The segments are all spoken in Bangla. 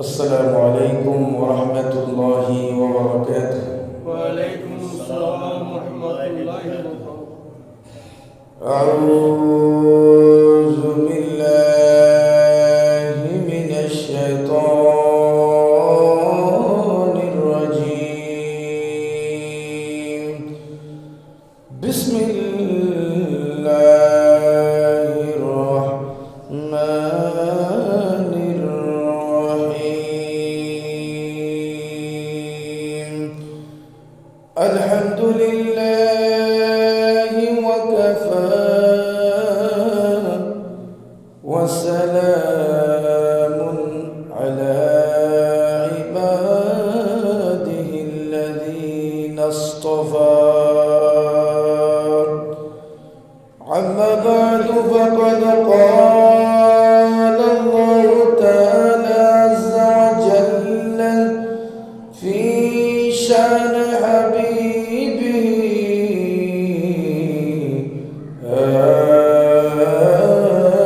السلام عليكم ورحمة الله وبركاته. وعليكم السلام ورحمة الله وبركاته. أعوذ بالله من الشيطان الرجيم. بسم الله الرحمن الرحيم. الحمد لله وكفى وسلام على عباده الذين اصطفى. أما بعد فقد قال الله تعالى عز وجل في شأن حبيبه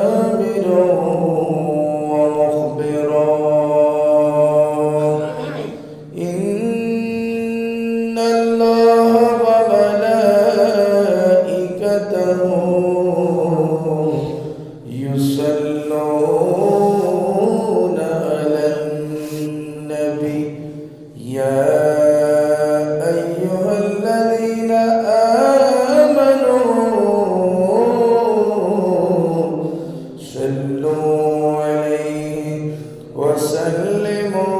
آمرا ومخبرا إن الله وملائكته يصلون على النبي يا أيها الذين آمنوا صلوا عليه وسلموا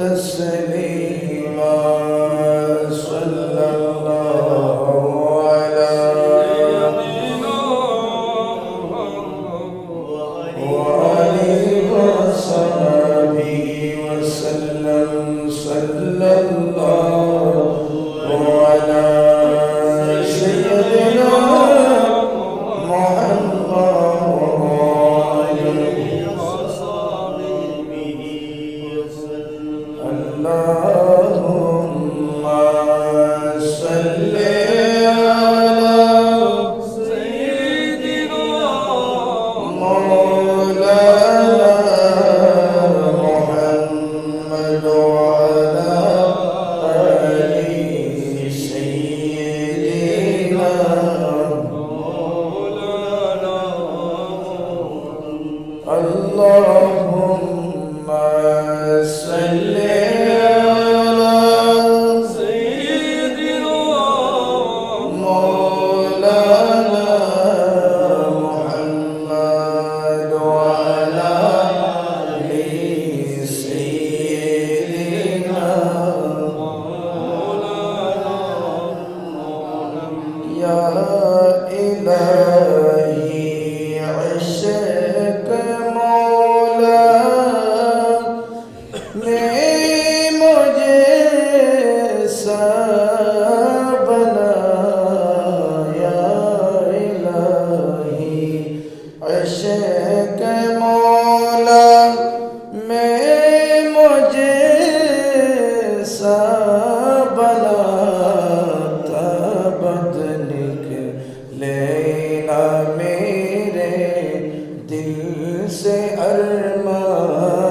تسليما. صلى الله على وآله وصحبه وسلم. صلى الله على سيدنا محمد. اللهم صل على مولانا محمد وعلى آل سيدنا. اللهم صل على مولانا محمد وعلى آل سيدنا. يا إلهي عشق مولا में मुझे बना या इलाही इश्क़ मौला में मुझे बना तब निकलेगा मेरे दिल से अरमाने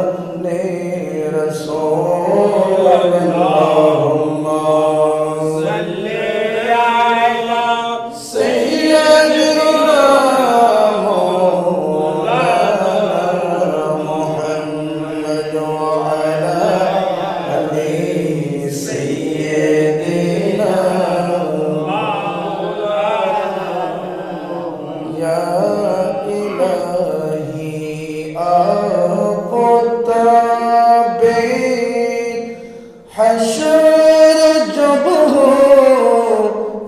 रसूल। अल्लाहुम्मा सल्ली अला सय्यिदना मौलाना मुहम्मद व अला आलि सय्यिदना। या इलाही आपको ताबे हशर जब हो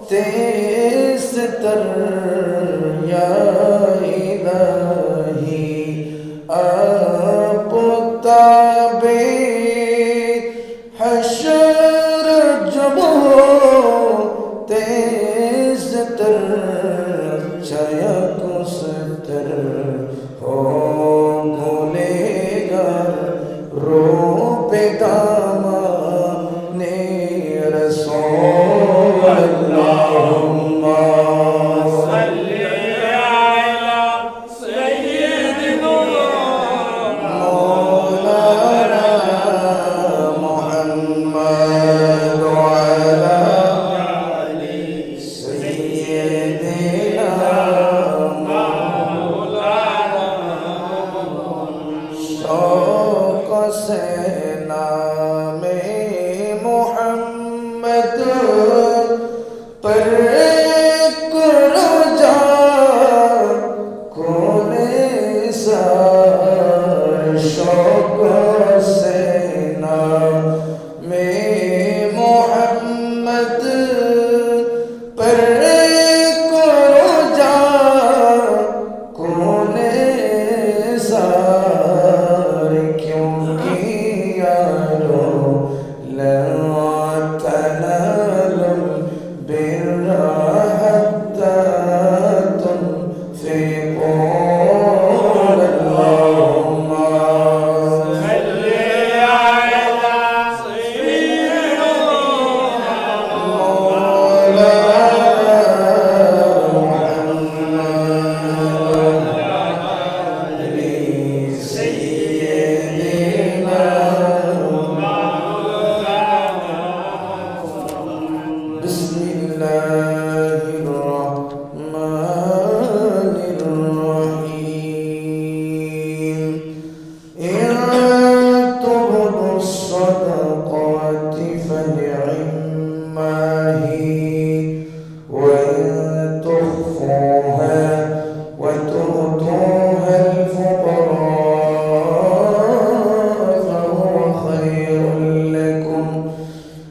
तेज तर या इलाही आपको ताबे हशर जब हो तेज तर सतर हो भूलेगा रो पे दामने रसूल। अल्लाहुम्मा सल्ली अला सय्यिदना मौलाना शौक से नामे मोहम्मद पर करो जा कोने सा शौक से नामे मोहम्मद पर करो जा कोने सा क्योंकि यारो ला तनालुल बिर्रा हत्ता तुनफिकू अल्लाहुम्मा सल्ली अला सय्यिदिना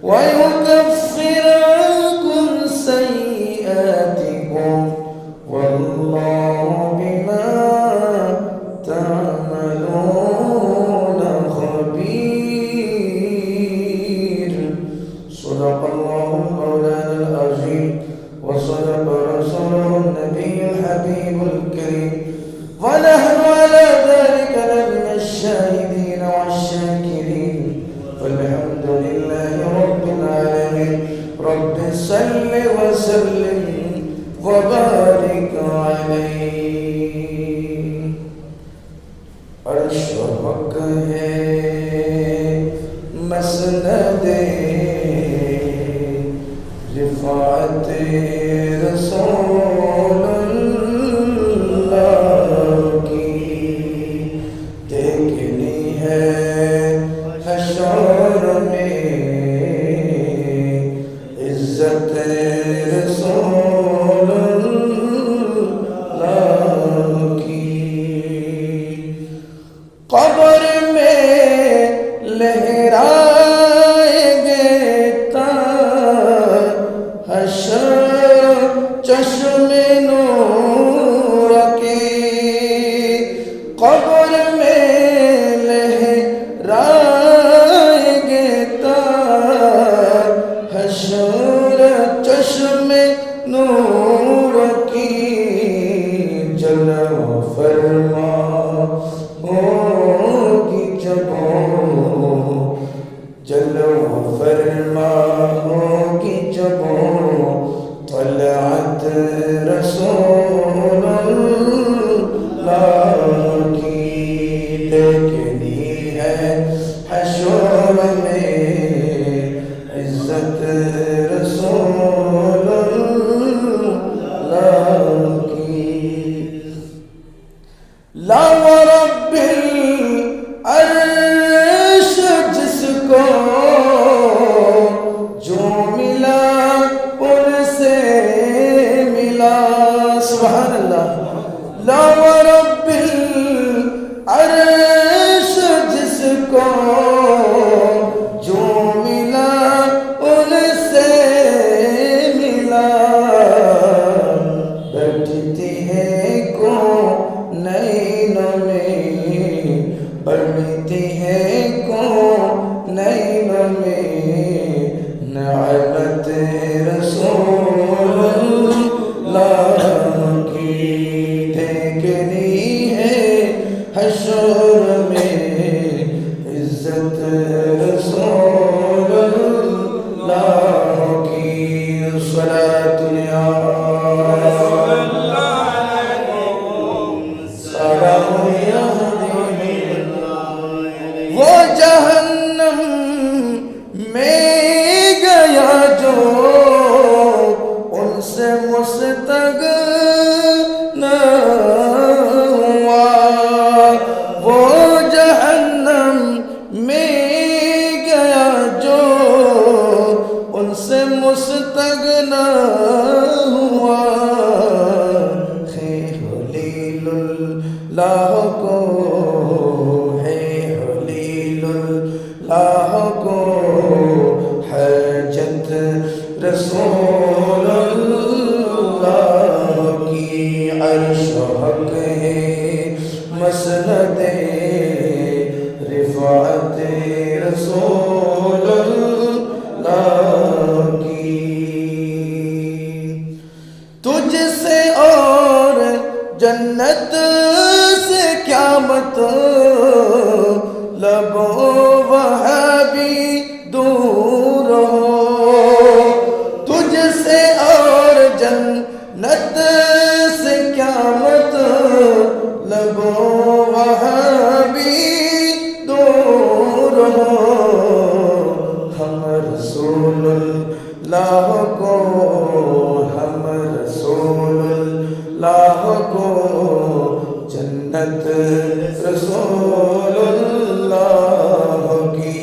ويكفر عنكم سيئاتكم والله بما تعملون خبير صدق الله مولانا العظيم وصدق رسوله النبي الحبيب الكريم ونحن على ذلك لمن الشاهدين والشاكرين والحمد لله رب العالمين رب صل وسلم وبارك عليه अर्श हक है मसनद रिफात रसूलुल्लाह की देखनी है हशर में इज्जत रसूलुल्लाह की कब्र में लहराएंगे तार हशर चश्मे नूर के कब्र में लहराएंगे तार हशर चश्मे नूर की जलवा फरमा होगी जब जलवा फरमा होगी जब तलअत रसूलुल्लाह की देखनी है हशर में इज्जत रसूलुल्लाह की ला व रब्बिल अर्श जिसको जो मिला उनसे मिला सुभान अल्लाह ला व रब्बिल अर्श जिसको जो मिला उनसे मिला बैठती है को नैन में बढ़ती है को नैन में नअमत रसूलुल्लाह की देखनी है हशर में इज्जत रसूलुल्लाह की सलातुल या वो जहन्नम में गया जो उनसे मुस्तगना हुआ वो जहन्नम मुस्तगना हुआ है खलीलुल्लाह को, है खलीलुल्लाह को हजत रसूलुल्लाह की। अर्श हक है मसनद रिफ़ाअत रसूलुल्लाह की। तुझसे और जन्नत से क्या मतलब, वहाँ भी दूर हो। तुझसे और जन्नत से क्या मतलब, वहाँ भी दूर हो। हम रसूलुल्लाह को, हम रसूलुल्लाह को जन्नत रसूलुल्लाह की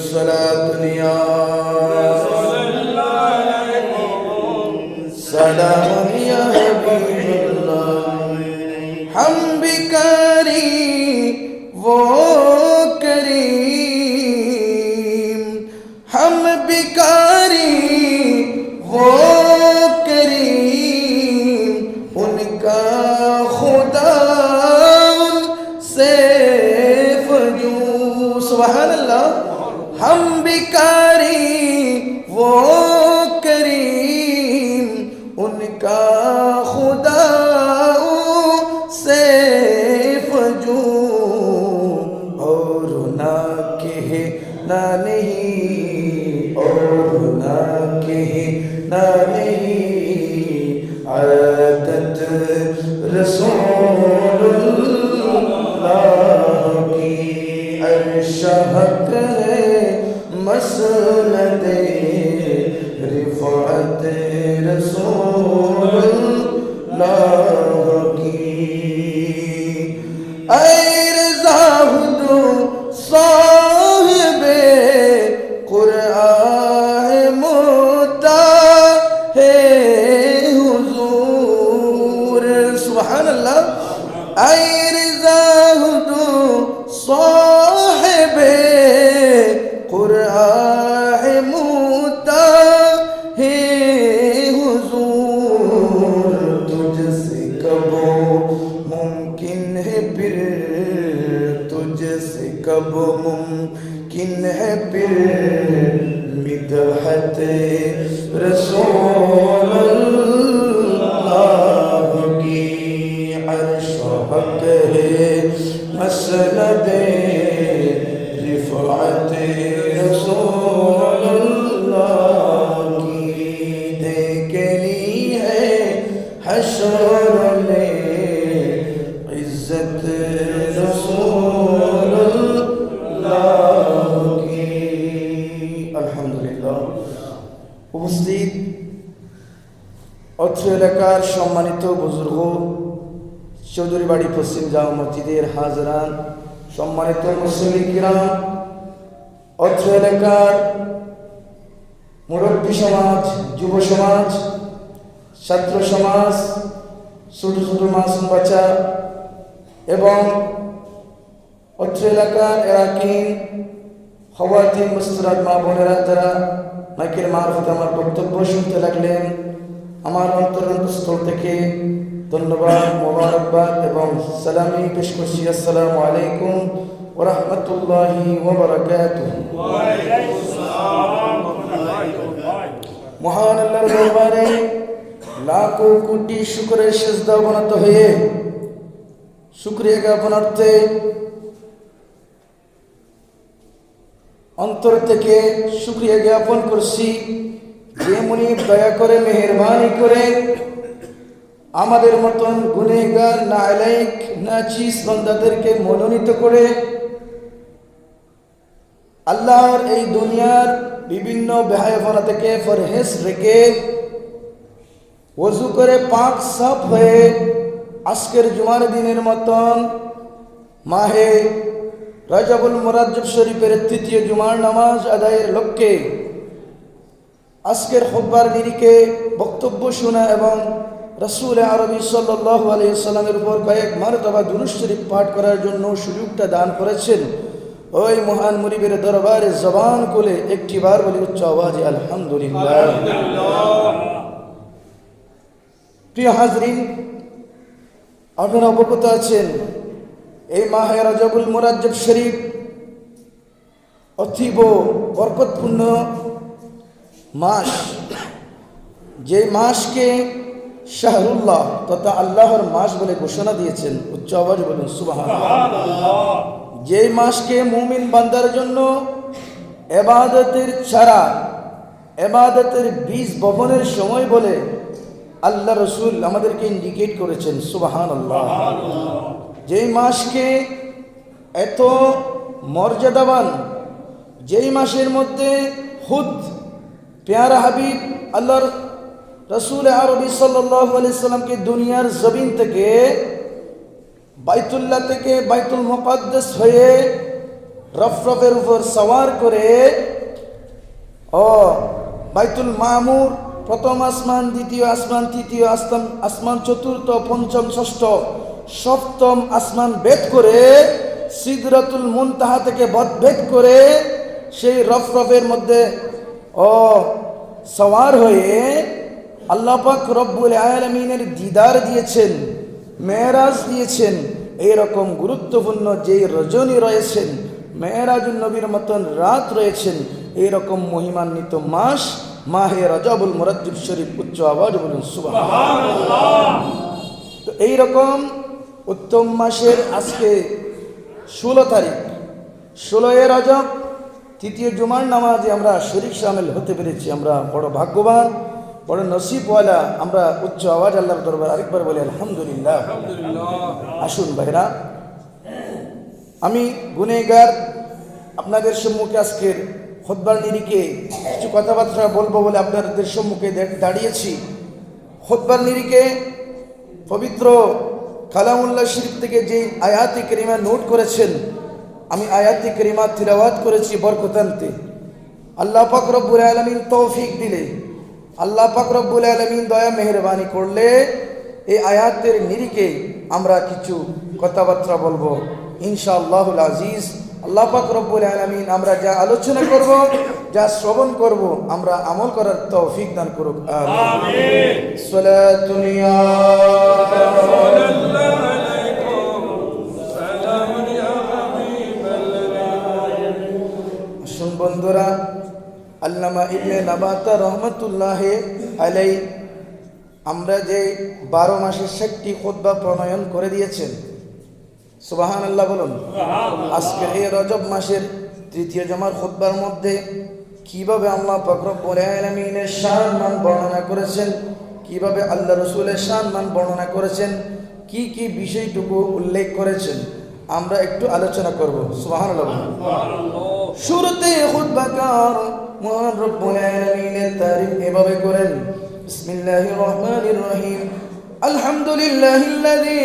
सलातुनिया सलामुनिया हबीबुल्लाह। हम भिखारी वो करीम, हम भिखारी वो करीम, उनका खुदा उनसे फजू। सुभान अल्लाह। हम भिखारी वो करीम, उनका खुदा से फजू। और ना कहे ना नहीं, और ना कहे ना नहीं, आदत रसूलुल्लाह की। अर्श हक है मसनद रिफ़ाअत रसूलुल्लाह की। ऐ रज़ाहुदो साहिबे कुरआन मुताहे हुजूर। सुभान अल्लाह। ऐ रज़ाहुदो साहिबे कुरआन मुताहे हुजूर। तुझसे कब मुमकिन है फिर, तुझसे कब मुमकिन है फिर मिदहत रसूलुल्लाह की। अर्श हक है मसनद रिफ़ाअत रसूलुल्लाह की। देखनी है हश्र में इज्जत रसूलुल्लाह की। अल्हम्दुलिल्लाह। উপস্থিত অত্র এলাকার সম্মানিত বুজুর্গ, চৌধুরী বাড়ি পশ্চিম জামা মসজিদের হাজরান, সম্মানিত মুসলিম কিরাম, অত্র এলাকার মুরব্বী সমাজ, যুব সমাজ, ছাত্র সমাজ, ছোট ছোট মাসুম বাচ্চা এবং অত্র এলাকার এলাকিন খওয়াতিন মুসলিমাত মা বোনেরা যারা মাইকের মারফত আমার বক্তব্য শুনতে লাগলেন, আমার অন্তরস্থল থেকে ধন্যবাদ, মোবারকবাদ এবং সালামি পেশ করছি। আসসালামু আলাইকুম ওয়া রাহমাতুল্লাহি ওয়া বারাকাতুহু। মহান আল্লাহর দরবারে লাখো কোটি শুকরের সিজদা অবনত হয়ে শুকরিয়া জ্ঞাপনার্থে অন্তর থেকে শুকরিয়া জ্ঞাপন করছি যে মুনিব দয়া করে মেহেরবানি করে আমাদের মতন গুনেহগার নালায়েক নাচিস বান্দাদেরকে মনোনীত করে আল্লাহর এই দুনিয়ার বিভিন্ন বেহায়াপনা থেকে পরহেজ রেখে ওযু করে পাক সাফ হয়ে আজকের জুমার দিনের মতন মাহে রজবুল মুরাজ্জব শরীফের তৃতীয় জুমার নামাজ আদায়ের লক্ষ্যে আজকের খুতবার নিরিখে বক্তব্য শোনা এবং রাসূল আরবি সাল্লাল্লাহু আলাইহি সাল্লামের উপর কয়েক মারতবা দুরূদ শরীফ পাঠ করার জন্য সুযোগটা দান করেছেন ওই মহান মুরিবের দরবারে জবান খুলে একটিবার বলি উচ্চ আওয়াজে আলহামদুলিল্লাহ। প্রিয় হাজরিন, আপনারা অবগত আছেন এই মাহে রজবুল মুরাজ্জব শরীফ অতীব বরকতপূর্ণ মাস, যে মাসকে শাহরুল্লাহ তথা আল্লাহর মাস বলে ঘোষণা দিয়েছেন। উচ্চ আওয়াজে বলুন সুবহানাল্লাহ। যে মাসকে মুমিন বান্দার জন্য ইবাদতের ছাড়া ইবাদতের বীজ বপনের সময় বলে আল্লাহ রসুল আমাদেরকে ইন্ডিকেট করেছেন। সুবহানাল্লাহ। যেই মাসকে এত মর্যাদাবান, যেই মাসের মধ্যে খুদ প্যারা হাবিব আল্লাহর রাসূল আরবি সাল্লাল্লাহু আলাইহি সাল্লামকে দুনিয়ার জমিন থেকে বাইতুল্লাহ থেকে বাইতুল মুকাদ্দাস হয়ে রফরফের উপর সওয়ার করে বাইতুল মামুর প্রথম আসমান, দ্বিতীয় আসমান, তৃতীয় আসমান, চতুর্থ, পঞ্চম, ষষ্ঠ, সপ্তম আসমান ভেদ করে সিদরাতুল মুনতাহা থেকে ভেদ করে সেই রফরফের মধ্যে সওয়ার হয়ে আল্লাহ পাক রব্বুল আলামিনের দিদার দিয়েছেন, মেরাজ দিয়েছেন। এইরকম গুরুত্বপূর্ণ যেই রজনী রয়েছেন, মেরাজুন নবীর মতন রাত রয়েছেন, এইরকম মহিমান্বিত মাস মাহে রজবুল মুরাজ্জব শরীফ। উচ্চ আওয়াজ বলুন সুবহানাল্লাহ। তো এইরকম উত্তম মাসের আজকে 16 তারিখ, 16 রজব, তৃতীয় জুমার নামাজে আমরা শরীক শামিল হতে পেরেছি। আমরা বড় ভাগ্যবান, বড় নসিবওয়ালা। আমরা উচ্চ আওয়াজ আল্লাহর দরবার আরেকবার বলি আলহামদুলিল্লাহ। আসুন ভাইরা, আমি গুনেহগার আপনাদের সম্মুখে আজকের খুতবার নিরিখে কিছু কথাবার্তা বলবো বলে আপনাদের সম্মুখে দাঁড়িয়েছি। খুতবার নিরিখে পবিত্র কালামুল্লাহ শরীফ থেকে যে আয়াতে কারিমা নোট করেছেন, আমি আয়াতে কারিমা তিলাওয়াত করেছি বরকতান্তে। আল্লাহ পাক রব্বুল আলামিন তৌফিক দিলে, আল্লাহ পাক রব্বুল আলামিন দয়া মেহেরবানি করলে এই আয়াতের নিরিখে আমরা কিছু কথাবার্তা বলবো ইনশাআল্লাহুল আজিজ। আল্লাহ পাক রব্বুল আলামিন আমরা যা আলোচনা করব, যা শ্রবণ করব, আমরা আমল করার তৌফিক দান করুক। আমিন। সালাতুন ইয়া বন্ধুরা, আল্লামা ইবনে নাবাতা রহমতুল্লাহি আলাইহি আমরা যে 12 মাসের 60টি খুতবা প্রণয়ন করে দিয়েছেন। সুবহানাল্লাহ বলুন। আজকে এই রজব মাসের তৃতীয় জুমার খুতবার মধ্যে কিভাবে আল্লাহ পাক রব্বুল আলামিনের শান মান বর্ণনা করেছেন, কিভাবে আল্লাহ রাসূলের শান মান বর্ণনা করেছেন, কি কি বিষয়টুকু উল্লেখ করেছেন, আমরা একটু আলোচনা করব। সুবহানাল্লাহ। শুরুতে খুতবাকার মহান রব্বুল আলামিনের তারিফ এভাবে করেন, বিসমিল্লাহির রহমানির রহিম, আলহামদুলিল্লাহিল্লাযী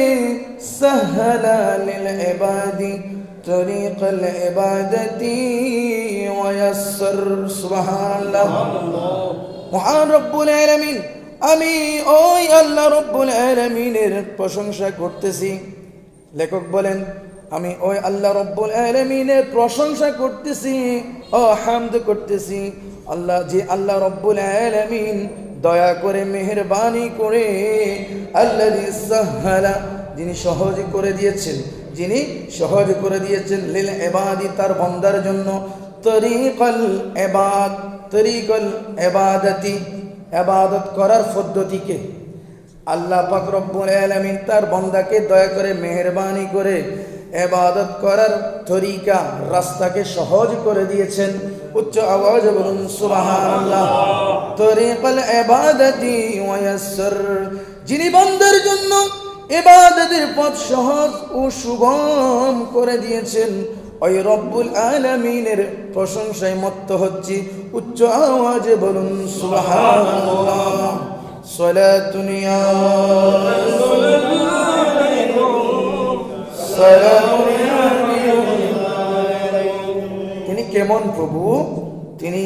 সাহহালা লিল ইবাদি তরিকাল ইবাদাতি ওয়া ইয়াসসার। সুবহানাল্লাহ। মহান রব্বুল আলামিন, আমি ওই আল্লাহ রব্বুল আলামিনের প্রশংসা করতেছি। লেখক বলেন, আমি ওই আল্লাহ রব্বুল আলামিনের প্রশংসা করতেছি ও হামদ করতেছি। আল্লাহ, যে আল্লাহ রব্বুল আলামিন দয়া করে মেহেরবানি করে, আল্লাযী সাহহালা, যিনি সহজ করে দিয়েছেন, যিনি সহজ করে দিয়েছেন, লিল ইবাদি, তার বান্দার জন্য, তরিকাল ইবাদ, তরিকাল ইবাদাতি, ইবাদত করার পদ্ধতিকে। আল্লাহ পাক রব্বুল আলামিন তার বান্দাকে দয়া করে মেহেরবানি করে ইবাদত করার তরিকা, রাস্তাকে সহজ করে দিয়েছেন। উচ্চ আওয়াজে বলুন সুবহানাল্লাহ। তরিকাল ইবাদাতি ওয়া ইয়াসসার, যিনি বান্দার জন্য ইবাদতের পথ সহজ ও সুগম করে দিয়েছেন, ওই রব্বুল আলামিনের প্রশংসায় মত্ত হচ্ছি। উচ্চ আওয়াজে বলুন সুবহানাল্লাহ। সালাতুন ইয়া রাসূলুল্লাহ। তিনি কেমন প্রভু, তিনি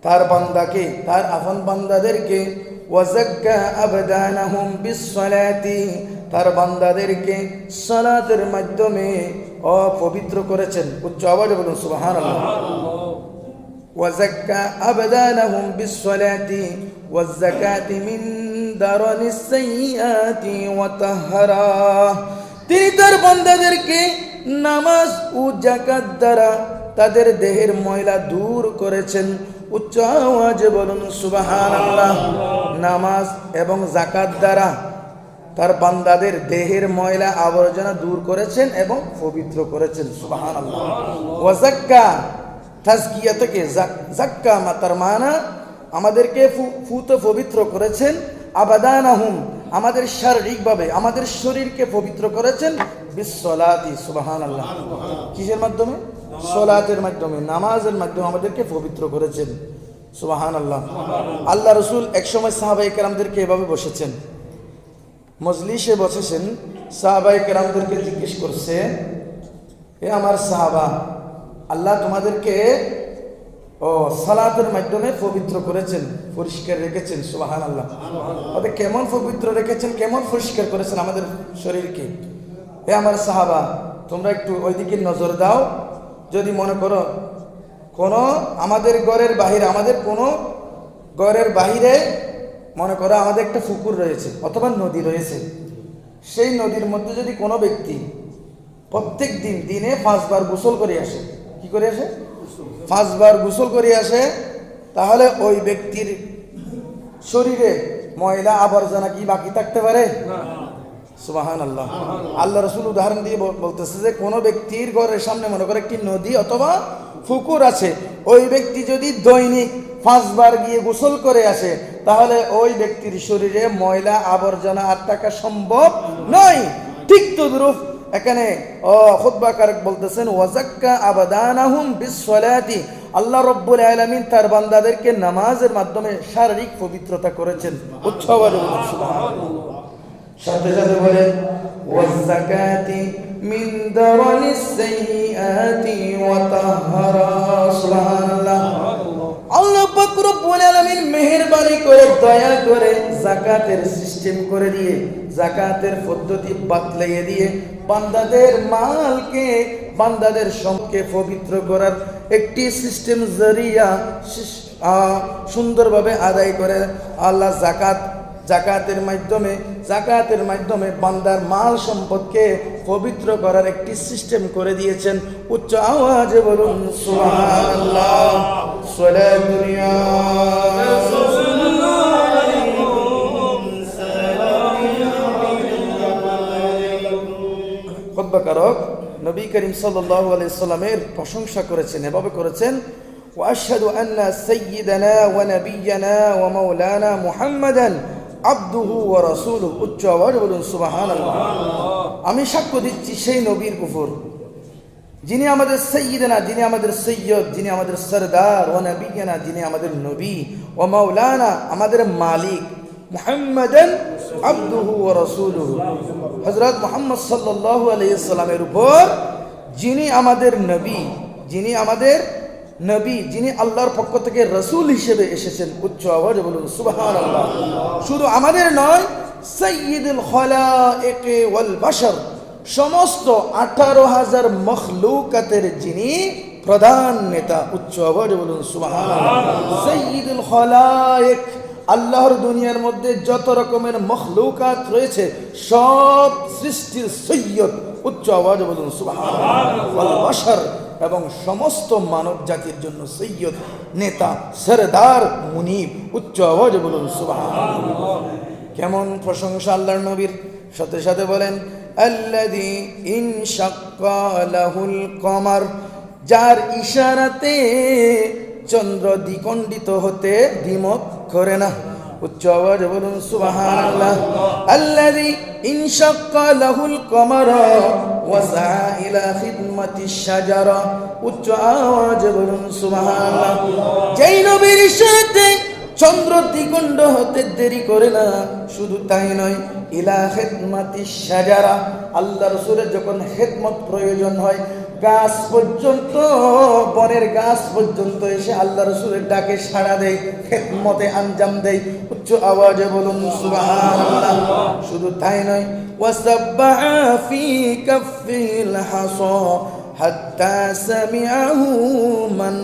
তার বান্দাকে, তার আপন বান্দাদেরকে, ওয়াজাক্কা আবদানাহুম বিসসালাতি, তার বান্দাদেরকে সালাতের মাধ্যমে অপবিত্র করেছেন। উচ্চ আওয়াজে বলুন সুবহানাল্লাহ। ওয়াজাক্কা আবদানাহুম বিসসালাতি ওয়াজ-যাকাতি মিন দারানিস সাইয়্যাতি ওয়া তাহহারা, তিনি তার বান্দাদেরকে নামাজ ও যাকাত দ্বারা তাদের দেহের ময়লা দূর করেছেন। উচ্চ আওয়াজে বলুন সুবহানাল্লাহ। নামাজ এবং যাকাত দ্বারা তার বান্দাদের দেহের ময়লা আবর্জনা দূর করেছেন এবং পবিত্র করেছেন। সুবহানাল্লাহ। ওয়াজাক্কা, তাজকিয়া থেকে যাক্কা তার মানা আমাদেরকে ফুত পবিত্র করেছেন। আবাদানাহুম, আমাদের শারীরিকভাবে আমাদের শরীরকে পবিত্র করেছেন। বিসসালাতি, সুবহানাল্লাহ। কিসের মাধ্যমে? সালাতের মাধ্যমে, নামাজের মাধ্যমে আমাদেরকে পবিত্র করেছেন। সুবহানাল্লাহ। আল্লাহ রাসূল একসময় সাহাবায়ে কেরামদেরকে এভাবে বসেছেন, মজলিসে বসেছেন, সাহাবায়ে কেরামদেরকে জিজ্ঞেস করছে, এ আমার সাহাবা, আল্লাহ তোমাদেরকে সালাতের মাধ্যমে পবিত্র করেছেন, পরিষ্কার রেখেছেন। সুবহানাল্লাহ। ওদের কেমন পবিত্র রেখেছেন, কেমন পরিষ্কার করেছেন আমাদের শরীরকে? হে আমার সাহাবা, তোমরা একটু ওইদিকে নজর দাও। যদি মনে করো কোনো আমাদের ঘরের বাহিরে, আমাদের কোনো ঘরের বাহিরে মনে করো আমাদের একটা পুকুর রয়েছে অথবা নদী রয়েছে, সেই নদীর মধ্যে যদি কোনো ব্যক্তি প্রত্যেক দিন দিনে 5 বার গোসল করে আসে, কি করে আসে? 5 বার গোসল করে আসে, তাহলে ওই ব্যক্তির শরীরে ময়লা আবর্জনা কি বাকি থাকতে পারে? সুবহানাল্লাহ। আল্লাহ রাসূল উদাহরণ দিয়ে বলতেছে যে কোনো ব্যক্তির ঘরের সামনে মনে করে একটি নদী অথবা পুকুর আছে, ওই ব্যক্তি যদি দৈনিক 5 বার গিয়ে গোসল করে আসে, তাহলে ওই ব্যক্তির শরীরে ময়লা আবর্জনা আর থাকা সম্ভব নয়। ঠিক তদ্রূপ এখানে খুতবাকারক বলতেছেন, ওয়াজাক্কা আবাদানাহুম বিসসালাতি, আল্লাহ রাব্বুল আলামিন তার বান্দাদেরকে নামাজের মাধ্যমে শারীরিক পবিত্রতা করেছেন। উচ্চভাবে বলুন সুবহানাল্লাহ। সাথে সাথে বলেন, ওয়াজ-যাকাতি মিন দারানিস সাইয়্যাতি ওয়া তাহহারা। সুবহানাল্লাহ। আল্লাহ পাক রব্বুল আলামিন মেহেরবানি করে, দয়া করে যাকাতের সিস্টেম করে দিয়ে, যাকাতের পদ্ধতি বাতলাইয়ে দিয়ে বান্দাদের মালকে, বান্দাদের সম্পদকে পবিত্র করার একটি সিস্টেম জরিয়া সুন্দরভাবে আদায় করে আল্লাহ যাকাতের মাধ্যমে বান্দার মাল সম্পদকে পবিত্র করার একটি সিস্টেম করে দিয়েছেন। উচ্চ আওয়াজে বলুন সুবহানাল্লাহ। সালাতুল্লাহ খুতবাকারক নবী করিম সাল্লাল্লাহু আলাইহি সাল্লামের প্রশংসা করেছেন, এভাবে করেছেন, ওয়া আশহাদু আন্না সাইয়্যিদানা ওয়া নাবিয়্যানা ওয়া মাওলানা মুহাম্মাদান আবদুহু ওয়া রাসূলুহু। উচ্চ আওয়াজে বলুন সুবহানাল্লাহ। আমি সাক্ষ্য দিচ্ছি সেই নবীর উপর যিনি আমাদের সাইয়্যিদানা, যিনি আমাদের সৈয়দ, যিনি আমাদের সরদার, ওয়া নাবিয়্যানা, যিনি আমাদের নবী, ওয়া মাওলানা, আমাদের মালিক, মুহাম্মাদান আবদুহু ওয়া রাসূলুহু, হযরত মুহাম্মদ সাল্লাল্লাহু আলাইহি সাল্লামের উপর যিনি আমাদের নবী, যিনি আল্লাহর পক্ষ থেকে রাসূল হিসেবে এসেছেন। উচ্চ আওয়াজে বলুন সুবহানাল্লাহ। শুধু আমাদের নয়, সাইয়্যিদুল খালায়েক ওয়াল বাশার, সমস্ত 18,000 মখলুকাতের যিনি প্রধান নেতা। উচ্চ আওয়াজে বলুন সুবহানাল্লাহ। সাইয়্যিদুল খালায়েক, আল্লাহর দুনিয়ার মধ্যে যত রকমের মখলুকাত রয়েছে সব সৃষ্টির সৈয়দ। উচ্চ আওয়াজে বলুন সুবহানাল্লাহ। ওয়াল বাশার, এবং সমস্ত মানব জাতির জন্য সৈয়দ, নেতা, সরদার, মুনিব। উচ্চ আওয়াজে বলুন সুবহানাল্লাহ। কেমন প্রশংসা আল্লাহর নবীর। সাথে সাথে বলেন, আল্লাযী ইনশাক্কা লাহুল কমার, যার ইশারাতে চন্দ্র দ্বিখণ্ডিত হতে দ্বিমত করে না। উচ্চ আওয়াজে বলুন সুবহানাল্লাহ। আল্লাযী ইনশাক্কা লাহুল কমার ওয়া সাআ ইলা খিদমাতিশ শাজারা। উচ্চ আওয়াজে বলুন সুবহানাল্লাহ। যেই নবীর ইশারাতে চন্দ্র দ্বিখণ্ড হতে দেরি করে না, শুধু তাই নয়, ইলা খিদমাতিশ শাজারা, আল্লাহ রাসূলের যখন খেদমত প্রয়োজন হয়, গাছ পর্যন্ত, বনের গাছ পর্যন্ত এসে আল্লাহ রাসূলের ডাকে সাড়া দেয়, খেদমতে আঞ্জাম দেয়। উচ্চ আওয়াজে বলুন সুবহানাল্লাহ। শুধু তাই নয়, ওয়াসাব্বাহা ফি কাফিল হাসা হাত্তা সামিআহু মান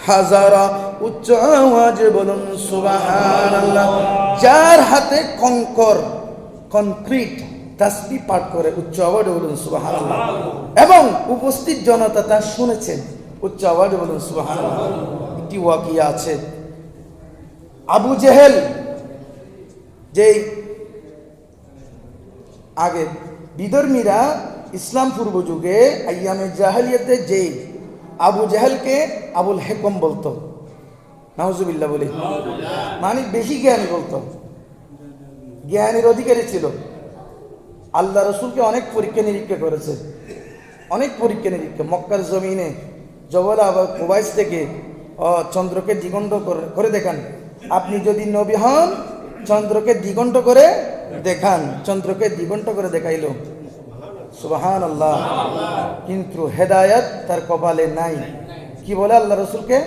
হাজারা। উচ্চ আওয়াজে বলুন সুবহানাল্লাহ। যার হাতে কনক্রিট তাসবিহ পাঠ করে, উচ্চ আওয়াজে বলুন সুবহানাল্লাহ। এবং উপস্থিত জনতা তা শুনেছেন, উচ্চ আওয়াজে বলুন সুবহানাল্লাহ। একটি ওয়াকিয়া আছে, আবু জেহেল, যেই আগে বিধর্মীরা ইসলাম পূর্ব যুগে আইয়ামে জাহেলিয়াতে যেই আবু জেহেলকে আবুল হেকম বলতো, নাউজুবিল্লাহ বলি, মানে বেশি জ্ঞানী বলতো, জ্ঞানের অধিকারী ছিল। আল্লাহ রসুলকে অনেক পরীক্ষা নিরীক্ষা করেছে, অনেক পরীক্ষা নিরীক্ষা। মক্কার জমিনে জবলা বা কুবাইস থেকে চন্দ্রকে দ্বিগণ্ড করে দেখান, আপনি যদি নবী হন চন্দ্রকে দ্বিগণ্ড করে দেখান। চন্দ্রকে দ্বিগণ্ড করে দেখাইল, সুবহানাল্লাহ। কিন্তু হেদায়েত তার কপালে নাই। কি বলে আল্লাহ রসুলকে,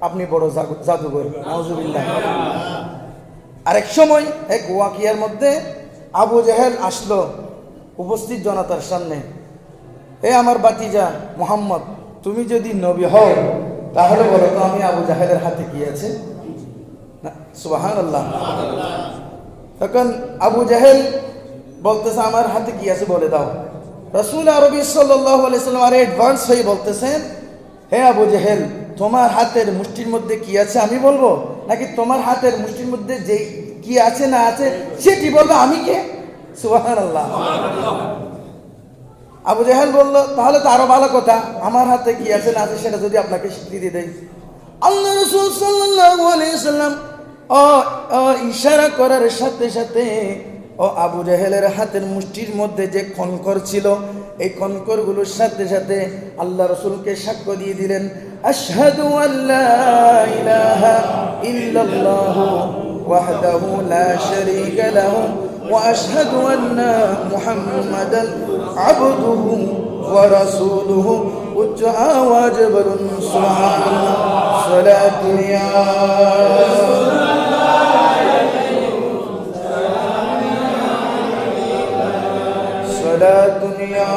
আপনি বড় জাদুঘর, নাউজুবিল্লাহ। আরেক সময় এক ওয়াকিয়ার মধ্যে আবু জেহেল আসলো উপস্থিত জনতার সামনে, হে আমার বাতিজা মুহাম্মদ, তুমি যদি নবী হও তাহলে বলো তো আমি আবু জাহেলের হাতে কি আছে? সুবহানাল্লাহ। তখন আবু জাহেল বলতেছে আমার হাতে কি আছে বলে দাও। রাসূল আরবি সাল্লাল্লাহু আলাইহি সাল্লাম আর অ্যাডভান্স হয়ে বলতেছেন, হে আবু জাহেল, তোমার হাতের মুষ্টির মধ্যে কি আছে আমি বলবো, নাকি তোমার হাতের মুষ্টির মধ্যে যে কি আছে না আছে সেটি বলবো আমি কে? সুবহানাল্লাহ। আবু জাহেল বলল, তাহলে তো আরো ভালো কথা, আমার হাতে কি আছে না আছে সেটা যদি আপনাকে স্বীকৃতি দেয়। আল্লাহ রাসূল সাল্লাল্লাহু আলাইহি সাল্লাম ইশারা করার সাথে সাথে আবু জাহেলের হাতের মুষ্টির মধ্যে যে খনকর ছিল, এই খনকরগুলোর সাথে সাথে আল্লাহ রাসূলকে সাক্ষ্য দিয়ে দিলেন, আশহাদু আল্লা ইলাহা ইল্লাল্লাহু ওয়াহদাহু লা শারীকা লাহু ওয়া আশহাদু আন্না মুহাম্মাদান আবদুহু ওয়া রাসূলুহু। উচ্চ আওয়াজে বলুন সুবহানাল্লাহ। সালাতু ইয়া दुनिया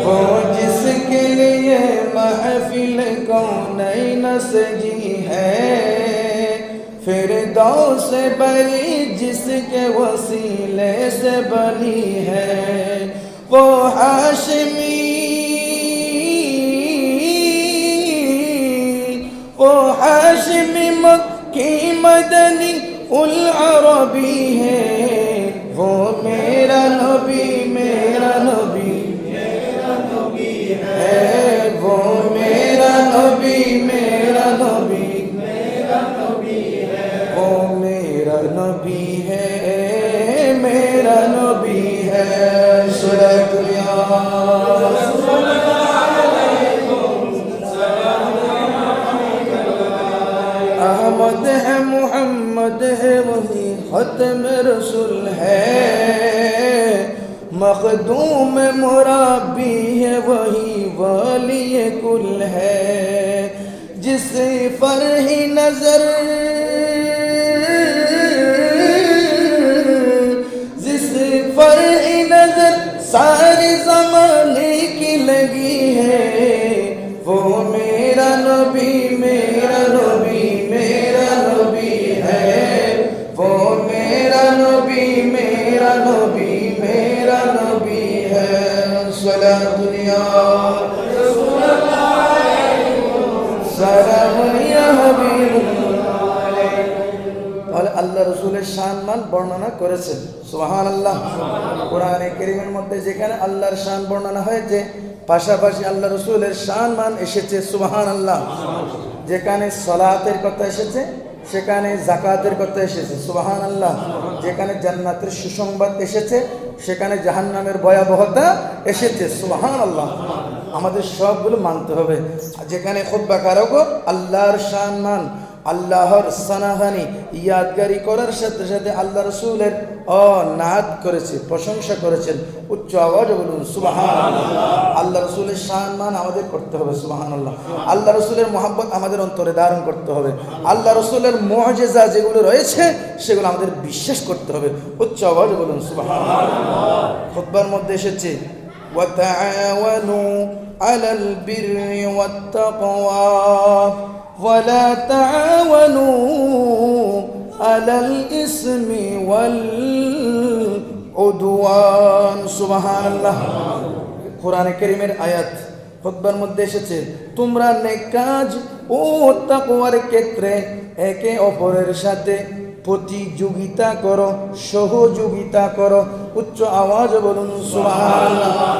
वो जिसके लिए महफिल कौनैन सजी है, फिरदौस बरी जिसके वसीले से बनी है, वो हाशमी मक्की मदनी उल अरबी है, वो मेरा नबी मेरा नबी मेरा नबी है, वो मेरा नबी मेरा नबी मेरा नबी है, वो मेरा नबी है मेरा नबी है। अहमद है मुहम्मद है वही खत्म रसूल है, मखदूम मुराबी है वही वाली कुल है, जिस पर ही नजर सारे ज़माने की लगी है, वो मेरा नबी मेरा नबी मेरा नबी है, वो मेरा नबी मेरा नबी मेरा नबी है। सलातु या रसूल अल्लाह सलाम या हबीबुल्लाह। তাহলে আল্লাহ রসুলের শান বর্ণনা করেছেন, সুবহানাল্লাহ। কোরআনে কারীমের মধ্যে যেখানে আল্লাহর শান বর্ণনা হয়েছে, পাশাপাশি আল্লাহ রসুলের শান এসেছে, সুবহানাল্লাহ। যেখানে সালাতের কথা এসেছে সেখানে যাকাতের কথা এসেছে, সুবহানাল্লাহ। যেখানে জান্নাতের সুসংবাদ এসেছে সেখানে জাহান্নামের ভয়াবহতা এসেছে, সুবহানাল্লাহ। আমাদের সবগুলো মানতে হবে। যেখানে খুতবা কারক আল্লাহর শান আল্লাহর সানাহানি ইয়াদগারি করার সাথে সাথে আল্লাহ রসুলের নাদ করেছে, প্রশংসা করেছেন। উচ্চ আওয়াজে বলুন সুবহানাল্লাহ। আল্লাহ রসুলের সম্মান আমাদের করতে হবে, সুবহানাল্লাহ। আল্লাহ রসুলের মোহাব্বত আমাদের অন্তরে ধারণ করতে হবে। আল্লাহ রসুলের মুআজিজা যেগুলো রয়েছে সেগুলো আমাদের বিশ্বাস করতে হবে। উচ্চ আওয়াজে বলুন সুবহানাল্লাহ। খুতবার মধ্যে এসেছে وتعاونوا على البر والتقوى ولا تعاونوا على الإثم والعدوان سبحان الله কোরআনে কারীমের আয়াত খুতবার মধ্যে এসেছে, তোমরা নেক কাজ ও তাকওয়ার ক্ষেত্রে একে অপরের সাথে প্রতিযোগিতা করো, সহযোগিতা করো। উচ্চ আওয়াজে বলুন সুবহানাল্লাহ।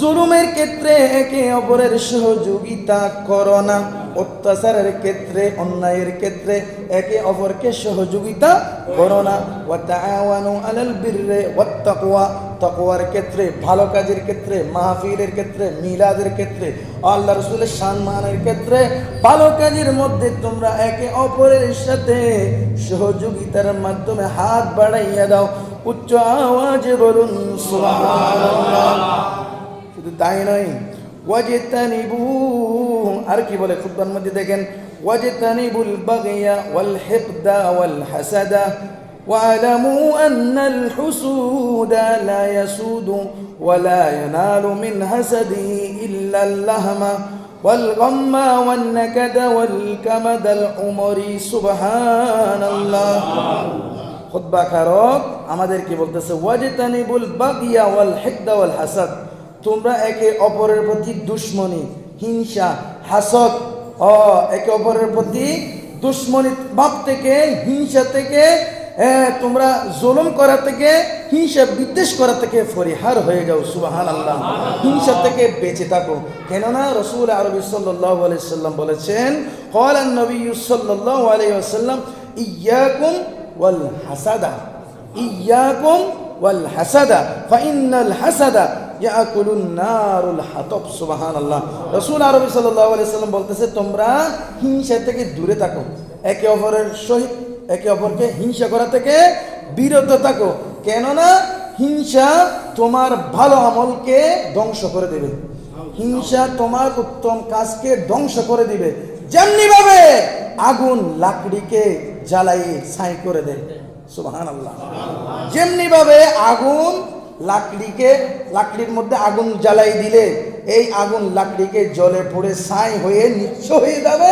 জুলুমের ক্ষেত্রে একে অপরের সহযোগিতা করো না, অত্যাচারের ক্ষেত্রে, অন্যায়ের ক্ষেত্রে একে অপরকে সহযোগিতা করো না। ওয়া তাআওয়ানু আলাল বিররি ওয়াত তাকওয়া, তাকওয়ার ক্ষেত্রে, ভালো কাজের ক্ষেত্রে, মাহফিলের ক্ষেত্রে, মিলাদের ক্ষেত্রে, আল্লাহ রাসূলের সম্মানের ক্ষেত্রে, ভালো কাজের মধ্যে তোমরা একে অপরের সাথে সহযোগিতার মাধ্যমে হাত বাড়াইয়া দাও। উচ্চ আওয়াজে বলুন সুবহানাল্লাহ। শুধু তাই নয়, ওয়াজতানিবু, আর কি বলে খুতবার মধ্যে দেখেন, ওয়াজতানিবুল বাগয়া ওয়াল হিকদা ওয়াল হাসাদা ওয়ালামু আন্নাল হুসুদা লা ইয়াসুদু ওয়া লা ইয়ানালু মিন হাসাদিহি ইল্লাল লাহমা ওয়াল গাম্মা ওয়ান নাকাদা ওয়াল কামাদাল উমরি সুবহানাল্লাহ। খুতবা কারক আমাদেরকে বলতেছে ওয়াজতানিবুল বাগয়া ওয়াল হিকদা ওয়াল হাসাদ, তোমরা একে অপরের প্রতি দুশ্মনী, হিংসা, হাসদ, একে অপরের প্রতি দুশ্মনী ভাব থেকে, হিংসা থেকে, তোমরা জুলুম করা থেকে, হিংসা বিদ্বেষ করা থেকে পরিহার হয়ে যাও। সুবহানাল্লাহ। হিংসা থেকে বেঁচে থাকো, কেননা রাসূল আরবি সাল্লাল্লাহু আলাইহি ওয়াসাল্লাম বলেছেন, ক্বালান নবী সাল্লাল্লাহু আলাইহি ওয়াসাল্লাম ইয়্যাকুম ওয়াল হাসাদা, ইয়্যাকুম ওয়াল হাসাদা ফাইন্নাল হাসাদা ইয়াকুলুন নারুল হাতাব। সুবহানাল্লাহ। রাসূল আরবি সাল্লাল্লাহু আলাইহি ওয়াসাল্লাম বলতেছে, তোমরা হিংসা থেকে দূরে থাকো, একে অপরের সহিত, একে অপরকে হিংসা করা থেকে বিরত থাকো, কেননা হিংসা তোমার ভালো আমলকে ধ্বংস করে দেবে, হিংসা তোমার উত্তম কাজকে ধ্বংস করে দিবে। যেমনি ভাবে আগুন লাকড়িকে জ্বালিয়ে ছাই করে দেয়, সুবহানাল্লাহ। যেমনি ভাবে আগুন লাকড়ির মধ্যে আগুন জ্বালাই দিলে এই আগুন লাকড়িকে জ্বলে পড়ে ছাই হয়ে নিঃস্ব হয়ে যাবে,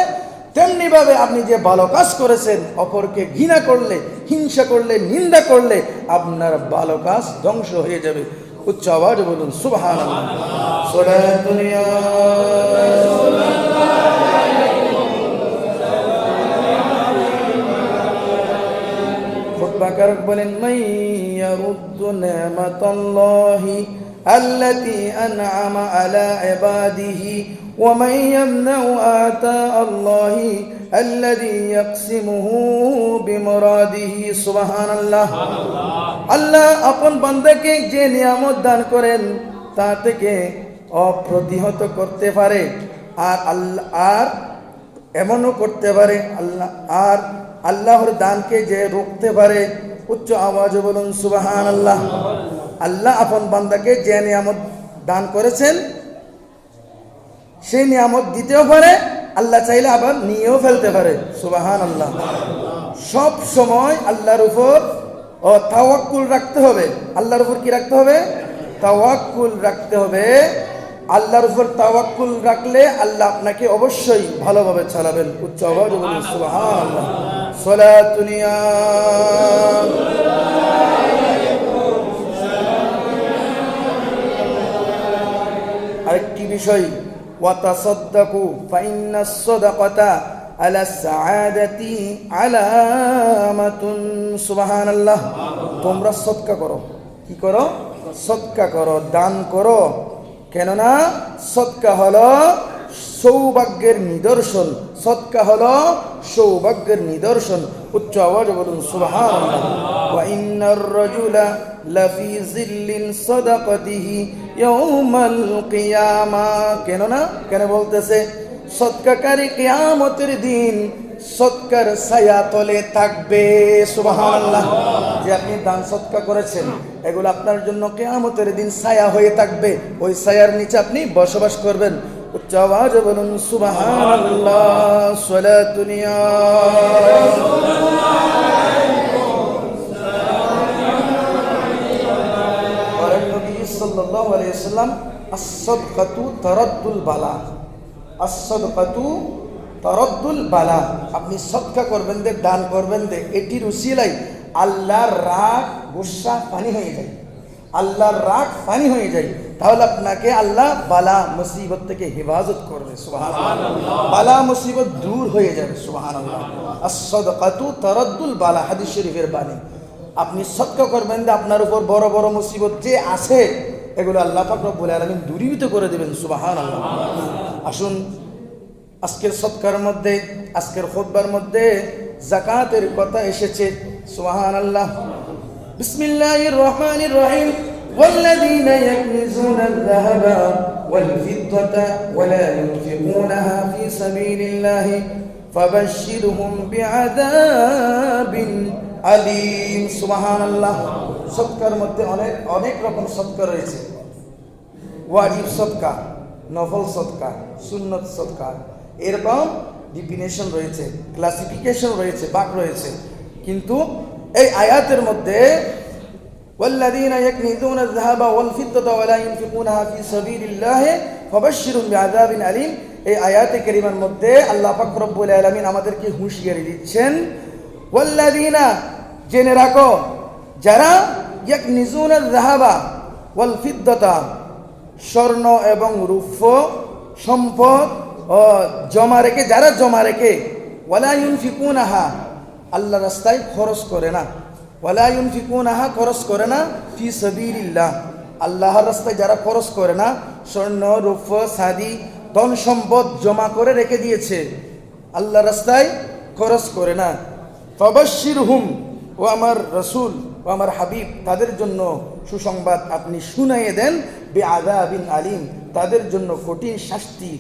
তেমনি ভাবে আপনি যে ভালো কাজ করেছেন, অপরকে ঘৃণা করলে, হিংসা করলে, নিন্দা করলে আপনার ভালো কাজ ধ্বংস হয়ে যাবে। উচ্চ আওয়াজে বলুন সুবহানাল্লাহ। সালাতুন ইয়া খুতবাকারক বলেন, মাইয়ারুদ্দু নি'মাতাল্লাহি আল্লাতী আন'আমা আলা ইবাদিহি ওয়া মান ইয়ামনাউ আতা আল্লাহি আল্লাযী ইয়াকসিমুহু বিমুরাদিহি। সুবহানাল্লাহ। আল্লাহ আপন বান্দাকে যে নিয়ামত দান করেন তা থেকে অপ্রতিহত করতে পারে, আর এমনও করতে পারে আল্লাহর দানকে যে রুখতে পারে। উচ্চ আওয়াজে বলুন সুবহানাল্লাহ। আল্লাহ আপন বান্দাকে যে নিয়ামত দান করেছেন সেই নিয়ামত দিতেও পারে, আল্লাহ চাইলে আবার নিয়েও ফেলতে পারে। সুবহানাল্লাহ। সব সময় আল্লাহর উপর তাওয়াক্কুল রাখতে হবে। আল্লাহর উপর কি রাখতে হবে? তাওয়াক্কুল রাখতে হবে। আল্লাহর উপর তাওয়াক্কুল রাখলে আল্লাহ আপনাকে অবশ্যই ভালোভাবে চালাবেন। উচ্চ আওয়াজে বলুন সুবহানাল্লাহ। সালাতুন ইয়া আরেকটি বিষয়, ওয়া তাসাদ্দাকু ফাইন্নাস সাদাকাতা আলা সাআদাতি আলামাতুন। সুবহানাল্লাহ। তোমরা সদকা করো। কি করো? সদকা করো, দান করো, কেননা সদকা হলো সৌভাগ্যের নিদর্শন। সদকা হলো সৌভাগ্যের নিদর্শন। উচ্চ আওয়াজে বলুন সুবহানাল্লাহ। ওয়া ইন্নার রাজুলা লাফি জিল্লিন সাদাকাতিহি ইয়াউমাল কিয়ামা। কেননা কেন বলতেছে? সদকাকারী কিয়ামতের দিন সদকার ছায়া তলে থাকবে। সুবহানাল্লাহ। যে আপনি দান সদকা করেছেন, এগুলো আপনার জন্য কিয়ামতের দিন ছায়া হয়ে থাকবে। ওই ছায়ার নিচে আপনি বসবাস করবেন। উচ্চ আওয়াজে বলুন সুবহানাল্লাহ। সালাতুন ইয়া নবী সাল্লাল্লাহু আলাইহি ওয়াসাল্লাম, আস-সাদকাতু তারাদ্দুল বালা। আস-সাদকাতু তারাদ্দুল বালা। আপনি সদকা করবেন দে, দান করবেন দে, এটির উসিলায় আল্লাহর রাগ গুসা পানি হয়ে যায়। আল্লাহর রাগ পানি হয়ে যায়। তাহলে আপনাকে আল্লাহ বালা মুসিবত থেকে হেফাজত করবে। সুবহানাল্লাহ। বালা মুসিবত দূর হয়ে যাবে। সুবহানাল্লাহ। আস-সাদকাতু তারাদ্দুল বালা, হাদিস শরীফের বাণী। আপনি সদকা করবেন যে আপনার উপর বড় বড় মুসিবত যে আছে, এগুলো আল্লাহ পাক রব্বুল আলামিন দূরীভূত করে দেবেন। সুবহানাল্লাহ। আসুন, আজকের সদকার মধ্যে, আজকের খুতবার মধ্যে যাকাতের কথা এসেছে। সুবহানাল্লাহ। বিসমিল্লাহির রহমানির রহিম। والذين يكنزون الذهب والفضة ولا ينفقونها في سبيل الله فبشرهم بعذاب আলিম। সুবহানাল্লাহ। সদকার মধ্যে অনেক রকম সদকা রয়েছে। ওয়াজিব সদকা, নফল সদকা, সুন্নত সদকা, এরকম ডিফিনেশন রয়েছে, ক্লাসিফিকেশন রয়েছে, ভাগ রয়েছে। কিন্তু এই আয়াতের মধ্যে والذين يكنزون الذهب والفضة ولا ينفقونها في سبيل الله فبشرهم بعذاب أليم, এই আয়াতে কারিমার মধ্যে আল্লাহ পাক রব্বুল আলামিন আমাদেরকে হুঁশিয়ারি দিচ্ছেন। ওয়াল্লাযীনা, জেনে রাখো, যারা ইয়াকনিজুনা যাহাবা ওয়াল ফিদ্দাতা, স্বর্ণ এবং রৌপ্য সম্পদ জমা রেখে, যারা জমা রেখে, ওয়ালা ইউনফিকুনাহা, আল্লাহর রাস্তায় খরচ করে না, ওয়ালা ইউনফিকুনাহা, খরচ করে না, ফি সাবিলিল্লাহ, আল্লাহর রাস্তায় যারা খরচ করে না, স্বর্ণ রৌপ্য সাদি ধন সম্পদ জমা করে রেখে দিয়েছে, আল্লাহর রাস্তায় খরচ করে না, ফাবাশশিরহুম, ও আমার রাসূল, ও আমার হাবিব, তাদের জন্য সুসংবাদ আপনি শুনাইয়ে দেন, বিআযাবিন আলিম, তাদের জন্য কঠিন শাস্তি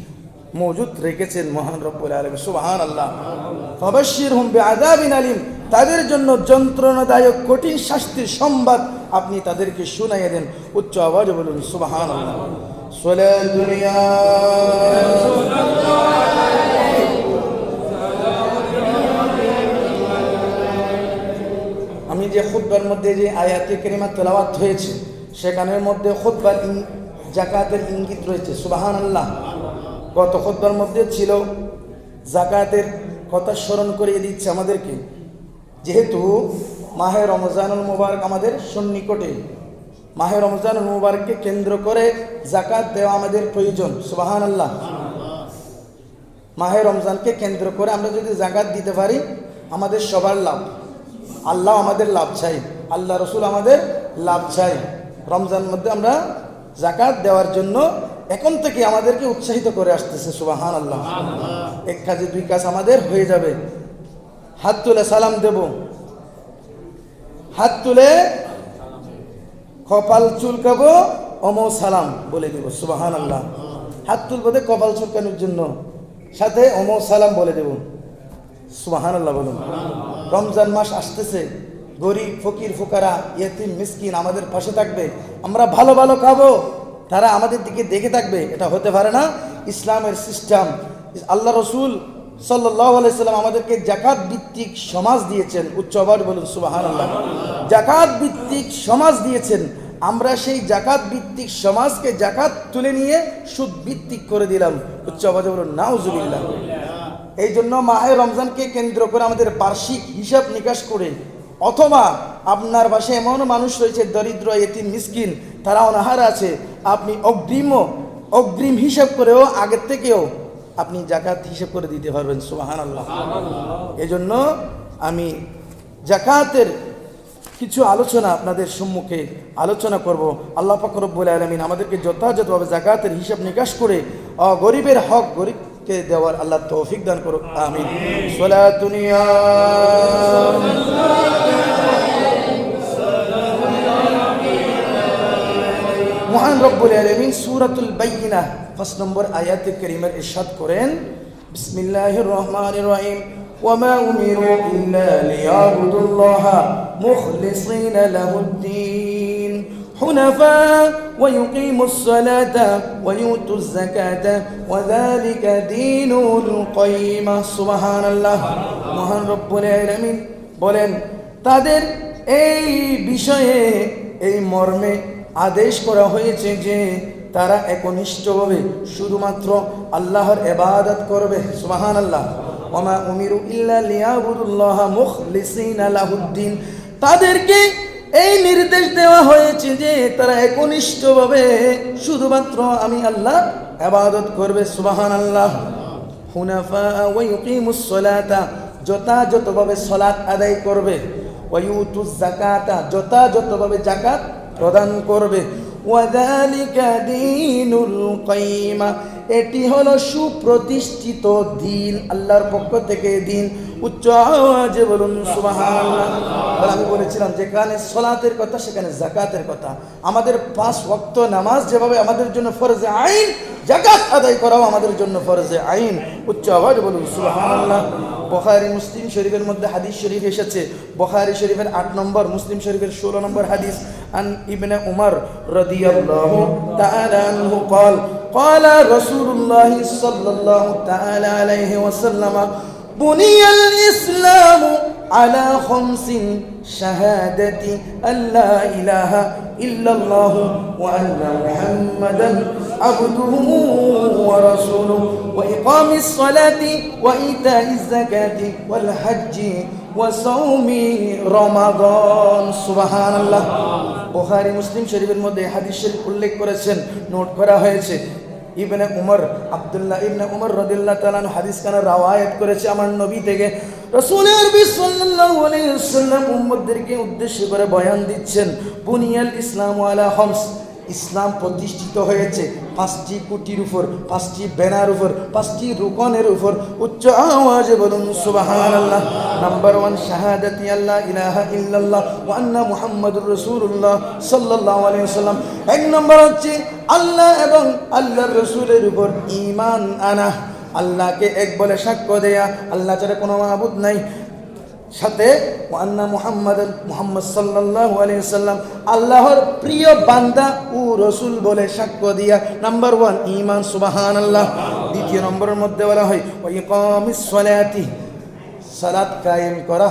মজুদ রেখেছেন মহান রব্বুল আলামিন। সুবহানাল্লাহ। ফাবাশশিরহুম বিআযাবিন আলিম, তাদের জন্য যন্ত্রণাদায়ক কঠিন শাস্তির সংবাদ আপনি তাদেরকে শুনাইয়ে দেন। উচ্চ আওয়াজে বলুন সুবহানাল্লাহ। সালাতুন ইয়া আমি যে খুতবার মধ্যে যে আয়াতে কারিমা তেলাওয়াত হয়েছে, সেখানের মধ্যে খুতবার যাকাতের ইঙ্গিত রয়েছে। সুবহানাল্লাহ। গত খুতবার মধ্যে ছিল যাকাতের কথা স্মরণ করিয়ে দিচ্ছে আমাদেরকে, যেহেতু মাহে রমজানুল মুবারক আমাদের সন্নিকটে, মাহে রমজানুল মুবারককে কেন্দ্র করে যাকাত দেওয়া আমাদের প্রয়োজন। সুবহানাল্লাহ। মাহে রমজানকে কেন্দ্র করে আমরা যদি যাকাত দিতে পারি, আমাদের সবার লাভ। আল্লাহ আমাদের লাভ চাই, আল্লাহ রসুল আমাদের লাভ চাই। রমজান মধ্যে আমরা যাকাত দেওয়ার জন্য এখন থেকে আমাদেরকে উৎসাহিত করে আসতেছে। সুবহানাল্লাহ। এক কাজে দুই কাজ আমাদের হয়ে যাবে। হাত তুলে সালাম দেব, হাত তুলে কপাল চুলকাবো, ওমো সালাম বলে দেব। সুবহানাল্লাহ। হাত তুলবো দে কপাল চুলকানোর জন্য, সাথে ওমো সালাম বলে দেব। সুবহানাল্লাহ বলুন। রমজান মাস আসতেছে, গরিব ফকির ফুকারা ইয়েতিম মিসকিন আমাদের পাশে থাকবে, আমরা ভালো ভালো খাবো, তারা আমাদের দিকে দেখে থাকবে। এটা হতে পারে না। ইসলামের সিস্টেম, আল্লাহ রসুল সাল্লাল্লাহু আলাইহি সাল্লাম আমাদেরকে যাকাত ভিত্তিক সমাজ দিয়েছেন। উচ্চ আওয়াজে বলুন সুবহানাল্লাহ। যাকাত ভিত্তিক সমাজ দিয়েছেন। আমরা সেই যাকাত ভিত্তিক সমাজকে যাকাত তুলে নিয়ে সুদ ভিত্তিক করে দিলাম। উচ্চ আওয়াজে বলুন নাউজুবিল্লাহ। এই জন্য মাহে রমজানকে কেন্দ্র করে আমাদের বার্ষিক হিসাব নিকাশ করে, অথবা আপনার পাশে এমন মানুষ রয়েছে দরিদ্র ইয়েতিম মিসকিন, তারা অনাহার আছে, আপনি অগ্রিম হিসাব করেও আগের থেকেও আপনি যাকাত হিসাব করে দিতে পারবেন। সুবহানাল্লাহ। এই জন্য আমি যাকাতের কিছু আলোচনা আপনাদের সম্মুখে আলোচনা করব। আল্লাহ পাক রব্বুল আলামিন আমাদেরকে যথাযথভাবে যাকাতের হিসাব নিকাশ করে গরিবের হক গরিবকে দেওয়ার আল্লাহ তৌফিক দান করুক। আমিন। সালাতুন ইয়া মহান রব্বুল আলামিন সূরাতুল বাইয়িনাহ 5 নম্বর আয়াতে কারিমার ইরশাদ করেন, বিসমিল্লাহির রহমানির রহিম, وما أمروا إلا ليعبدوا الله مخلصين له الدين حنفاء ويقيموا الصلاة ويؤتوا الزكاة وذلك دين القيمة سبحان الله মহান রব্বুল আলামিন বলেন তাদের এই বিষয়ে এই মর্মে আদেশ করা হয়েছে যে তারা একনিষ্ঠভাবে শুধুমাত্র আল্লাহর ইবাদত করবে সুবহানাল্লাহ ওমা উমিরু ইল্লা লিয়াবুদুল্লাহা মুখলিসিনা লাহুদ্দিন তাদেরকে এই নির্দেশ দেওয়া হয়েছে যে তারা একনিষ্ঠভাবে শুধুমাত্র আমি আল্লাহ ইবাদত করবে সুবহানাল্লাহ হুনাফা ওয়া ইউকিমুস সালাতা যথাযথভাবে সালাত আদায় করবে ওয়া ইউতুজ যাকাতা যথাযথভাবে যাকাত প্রদান করবে ওয়াযালিকা দীনুল কাইমা এটি হলো সুপ্রতিষ্ঠিত দ্বীন আল্লাহর পক্ষ থেকে দ্বীন উচ্চ আওয়াজে বলুন সুবহানাল্লাহ আমি বলেছিলাম যেখানে সালাতের কথা সেখানে যাকাতের কথা আমাদের 5 ওয়াক্ত নামাজ যেভাবে আমাদের জন্য ফরজে আইন যাকাত আদায় করাও আমাদের জন্য ফরজে আইন উচ্চ আওয়াজে বলুন সুবহানাল্লাহ বুখারী মুসলিম শরীফের মধ্যে হাদিস শরীফ এসেছে বুখারী শরীফের 8 নম্বর মুসলিম শরীফের 16 নম্বর হাদিস আন ইবনে উমর রাদিয়াল্লাহু তাআলা আনহু قال قال رسول الله صلى الله تعالى عليه وسلم بني الإسلام على 5 شهادة أن لا إله إلا الله وأن محمدا عبده ورسوله وإقام الصلاة وإيتاء الزكاة والحج وصوم رمضان سبحان الله বুখারী মুসলিম শরীফের মধ্যে হাদিস শরীফ উল্লেখ করেছেন নোট করা হয়েছে ইবনে উমর আব্দুল্লাহ ইবনে উমর রাদিয়াল্লাহু তাআলা হাদিস কানা রওয়ায়াত করেছে আমার নবী থেকে রাসূল আরবি সাল্লাল্লাহু আলাইহি ওয়াসাল্লাম উম্মতদেরকে উদ্দেশ্য করে বয়ান দিচ্ছেন বুনিয়াল ইসলামু আলা খামস ইসলাম প্রতিষ্ঠিত হয়েছে 5টি কুটির উপর 5টি ব্যানার উপর 5টি রুকনের উপর উচ্চ আওয়াজে বলুন সুবহানাল্লাহ নাম্বার 1 শাহাদাতি আল্লা ইলাহা ইল্লাল্লাহ ওয়া আন্না মুহাম্মাদুর রাসূলুল্লাহ সাল্লাল্লাহু আলাইহি ওয়াসাল্লাম এক নম্বর হচ্ছে আল্লাহ এবং আল্লাহর রাসূলের উপর ঈমান আনা আল্লাহকে এক বলে সাক্ষ্য দেয়া আল্লাহ ছাড়া কোনো মাবুদ নাই সাথে ওয়ান্না মুহাম্মদ সাল্লাল্লাহু আলাইহি ওয়াসাল্লাম আল্লাহর প্রিয় বান্দা ও রাসূল বলে সাক্ষ্য দিয়া নাম্বার 1 ঈমান সুবহানাল্লাহ দ্বিতীয় নম্বরের মধ্যে বলা হয় ওয়া ইকামিস সালাতি সালাত কায়েম করা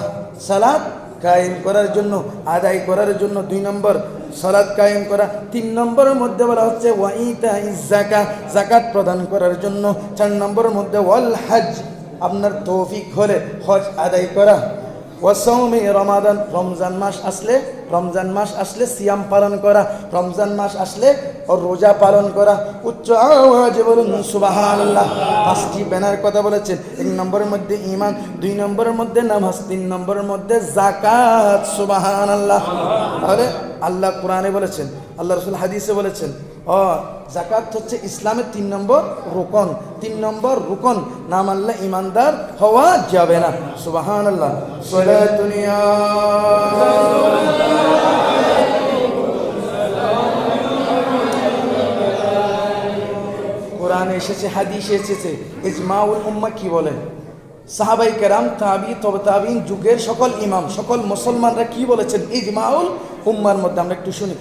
সালাত কায়েম করার জন্য আদায় করার জন্য 2 নম্বর সালাত কায়েম করা 3 নম্বরের মধ্যে বলা হচ্ছে ওয়া ইতাইজ যাকাত যাকাত প্রদান করার জন্য 4 নম্বরের মধ্যে ওয়াল হজ আপনার তৌফিক হলে হজ আদায় করা ওয়াসাউমি রমাদান রমজান মাস আসলে সিয়াম পালন করা রমজান মাস আসলে রোজা পালন করা উচ্চ আওয়াজে বলুন সুবহানাল্লাহ 5টি ব্যানার কথা বলেছেন 1 নম্বরের মধ্যে ঈমান 2 নম্বরের মধ্যে নামাজ 3 নম্বরের মধ্যে যাকাত সুবহানাল্লাহ তাহলে আল্লাহ কোরআনে বলেছেন আল্লাহ রাসূল হাদিসে বলেছেন যাকাত হচ্ছে ইসলামের 3 নম্বর রুকন 3 নম্বর রুকন না মানলে ঈমানদার হওয়া যাবে না সুবহানাল্লাহ সালাতুন ইয়া কোরআনে এসেছে হাদিসে এসেছে ইজমাউল উম্মাহ কি বলে সাহাবায়ে কেরাম তাবি তবে তাবিন যুগের সকল ইমাম সকল মুসলমানরা কি বলেছেন ইজমাউল উম্মার মধ্যে আমরা একটু শুনি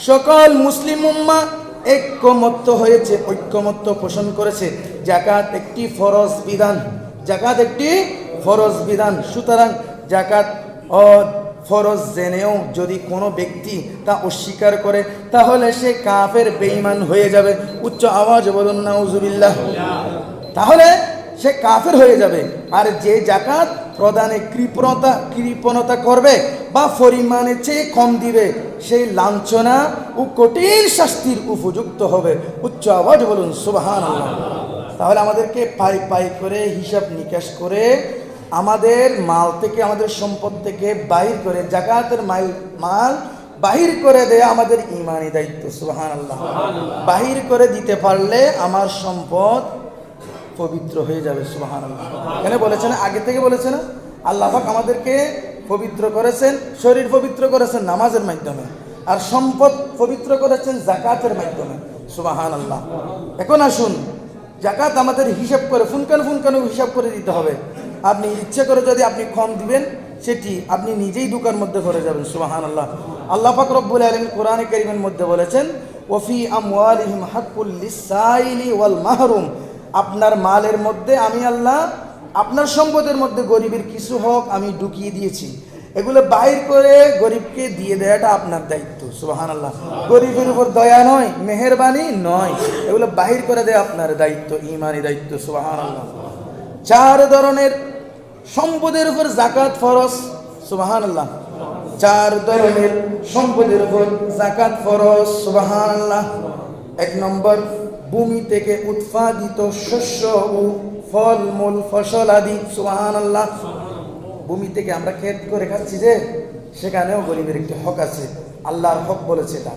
সকল মুসলিম উম্মাহ ঐক্যমত্য পোষণ করেছে যাকাত একটি ফরজ বিধান সুতরাং যাকাত ফরজ জেনেও যদি কোনো ব্যক্তি তা অস্বীকার করে তাহলে সে কাফের বেঈমান হয়ে যাবে উচ্চ আওয়াজে বলুন নাউজুবিল্লাহ তাহলে সে কাফের হয়ে যাবে আর যে যাকাত প্রদানে কৃপণতা করবে বা পরিমাণে চেয়ে কম দিবে সেই লাঞ্ছনা ও কঠিন শাস্তির উপযুক্ত হবে উচ্চ আওয়াজে বলুন সুবহানাল্লাহ তাহলে আমাদেরকে পাই করে হিসাব নিকাশ করে আমাদের মাল থেকে আমাদের সম্পদ থেকে বাহির করে যাকাতের মাল বাহির করে দেয়া আমাদের ঈমানি দায়িত্ব সুবহানাল্লাহ বাহির করে দিতে পারলে আমার সম্পদ পবিত্র হয়ে যাবে সুবহানাল্লাহ এখানে বলেছেন আগে থেকে বলেছে না আল্লাহ পাক আমাদেরকে পবিত্র করেছেন শরীর পবিত্র করেছেন নামাজের মাধ্যমে আর সম্পদ পবিত্র করেছেন যাকাতের মাধ্যমে সুবহানাল্লাহ এখন আসুন যাকাত আমাদের হিসাব করে ফুনকানো হিসাব করে দিতে হবে আপনি ইচ্ছে করে যদি আপনি কম দিবেন, সেটি আপনি নিজেই দুকার মধ্যে পড়ে যাবেন। সুবহানাল্লাহ। আল্লাহ পাক রব্বুল আলামিন কোরআনে কারীমের মধ্যে বলেছেন, ওয়াফি আমওয়ালিহিম হাক্কুল লিসাইলি ওয়াল মাহরুম, আপনার মালের মধ্যে আমি আল্লাহ, আপনার সম্পদের মধ্যে গরিবের কিছু হক আমি ঢুকিয়ে দিয়েছি, এগুলো বাইর করে গরিবকে দিয়ে দেওয়াটা আপনার দায়িত্ব। সুবহানাল্লাহ। গরিবের উপর দয়া নয়, মেহেরবানি নয়, এগুলো বাহির করে দেওয়া আপনার দায়িত্ব, ঈমানি দায়িত্ব। সুবহানাল্লাহ। 4 ধরনের সম্পদের উপর যাকাত ফরজ। সুবহানাল্লাহ। 4 ধরনের সম্পদের উপর যাকাত ফরজ। সুবহানাল্লাহ। 1 নম্বর, ভূমি থেকে উৎপাদিত শস্য ও ফলমূল ফসল আদি। সুবহানাল্লাহ। ভূমি থেকে আমরা ক্ষেত করে খাচ্ছি যে, সেখানেও গরিবের একটি হক আছে, আল্লাহর হক বলেছে এটা।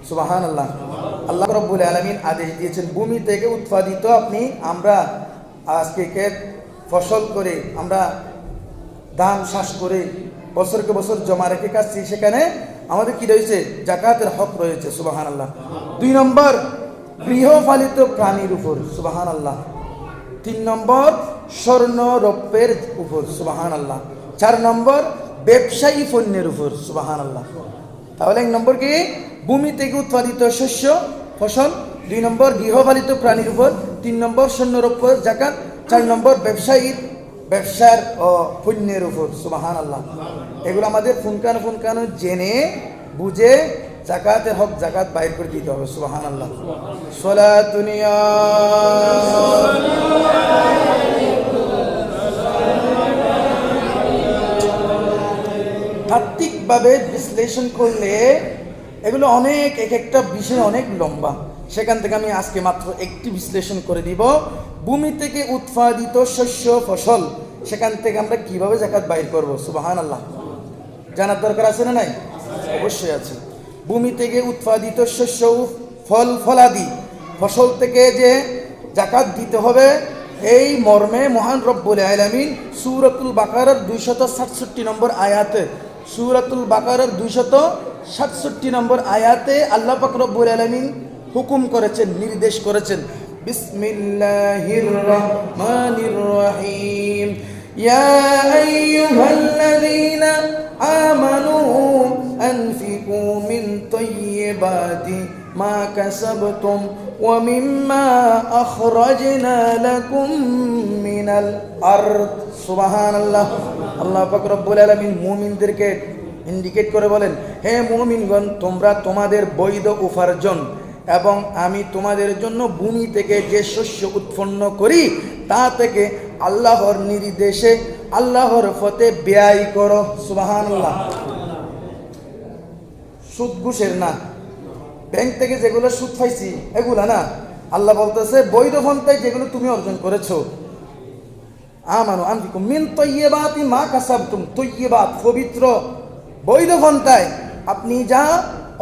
সুবহানাল্লাহ। আল্লাহ রাব্বুল আলামিন আদেশ দিয়েছেন, ভূমি থেকে উৎপাদিত আমরা আজকে ক্ষেত ফসল করে, আমরা ধান চাষ করে বছরকে বছর জমা রেখে খাচ্ছি, সেখানে আমাদের কি রয়েছে? যাকাতের হক রয়েছে। সুবহানাল্লাহ। 2 নম্বর, গৃহপালিত প্রাণীর উপর। সুবহানাল্লাহ। 3 নম্বর, স্বর্ণ রৌপ্যের উপর। সুবহানাল্লাহ। 4 নম্বর, ব্যবসায়ী পণ্যের উপর। সুবহানাল্লাহ। তাহলে 1 নম্বর কি? ভূমি থেকে উৎপাদিত শস্য ফসল। 2 নম্বর, গৃহপালিত প্রাণীর উপর। 3 নম্বর, স্বর্ণ রৌপ্যের যাকাত। 4 নম্বর, ব্যবসার ও পণ্যের উপর। সুবহানাল্লাহ। এগুলো আমাদের ফুনকানো জেনে বুঝে যাকাতের হক যাকাত বাইর করে দিতে হবে। সুবহানাল্লাহ। সলাতুনিয়া তাত্ত্বিকভাবে বিশ্লেষণ করলে এগুলো অনেক, এক একটা বিষয় অনেক লম্বা, সেখান থেকে আমি আজকে মাত্র একটি বিশ্লেষণ করে দিব। ভূমি থেকে উৎপাদিত শস্য ফসল, সেখান থেকে আমরা কিভাবে যাকাত বাইর করব। সুবহানাল্লাহ। জানার দরকার আছে না নাই? অবশ্যই আছে। ভূমি থেকে উৎপাদিত শস্য ফলাদি ফসল থেকে যে যাকাত দিতে হবে, এই মর্মে মহান রব্বুল আলামিন সূরাতুল বাকারার 267 নম্বর আয়াতে, সূরাতুল বাকারার 267 নম্বর আয়াতে আল্লাহ পাক রব্বুল আলামিন হুকুম করেছেন, নির্দেশ করেছেন, বিসমিল্লাহির রহমানির রহিম, ইয়া আইয়ুহাল্লাযীনা আমানু আনফিকু মিন তাইয়্যিবাতি মা কাসাবতুম ওয়া মিম্মা আখরাজনা লাকুম মিনাল আরদ। সুবহানাল্লাহ। আল্লাহ পাক রব্বুল আলামিন মুমিনদেরকে ইন্ডিকেট করে বলেন, হে মুমিনগণ, তোমরা তোমাদের বৈধ উপার্জন এবং আমি তোমাদের জন্য ভূমি থেকে যে শস্য উৎপন্ন করি, তা থেকে আল্লাহর নির্দেশে আল্লাহর পথে ব্যয় করো। সুবহানাল্লাহ। সুদ ঘুষের না, ব্যাংক থেকে যেগুলো সুদ পাইছি এগুলা না, আল্লাহ বলতেছে বৈধ পন্থায় যেগুলো তুমি অর্জন করেছো, আমানু আনফিকু মিন তাইয়্যিবাতি মা কাসাবতুম, তাইয়্যিবাত পবিত্র, বৈধ পন্থায় আপনি যা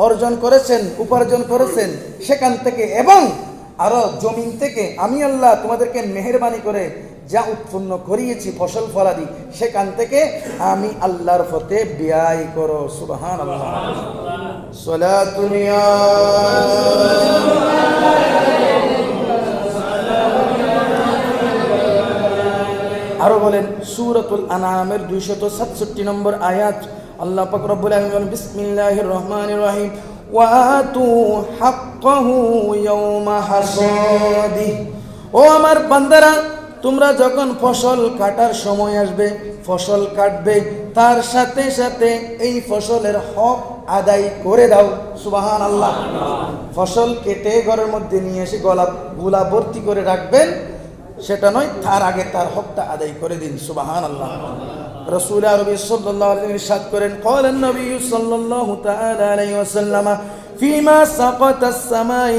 অর্জন করেছেন, উপার্জন করেছেন, সেখান থেকে এবং আরো জমিন থেকে আমি আল্লাহ তোমাদেরকে মেহেরবানি করে যা উৎপন্ন করিয়েছি ফসল ফলাদি, সেখান থেকে আমি আল্লাহর পথে ব্যয় করো। সুবহানাল্লাহ। সালাতুনিয়া আরো বলেন, সূরাতুল আনআমের 267 নম্বর আয়াত, আল্লাহ পাক রব্বুল আলামিন বলেন, বিসমিল্লাহির রহমানির রহিম, ওয়া আতু হাক্কাহু ইয়াওমা হাসাদি। ও আমার বান্দারা, তোমরা যখন ফসল কাটার সময় আসবে, ফসল কাটবে, তার সাথে সাথে এই ফসলের হক আদায় করে দাও। সুবহানাল্লাহ। ফসল কেটে ঘরের মধ্যে নিয়ে এসে গুলা ভর্তি করে রাখবেন, সেটা নয়, তার আগে তার হকটা আদায় করে দিন। সুবহানাল্লাহ। রাসূল আরবি সাল্লাল্লাহু আলাইহি ওয়াসাল্লাম ইরশাদ করেন, ক্বালা নবী সাল্লাল্লাহু তাআলা আলাইহি ওয়াসাল্লাম ফিমা সাকাতাস সামাই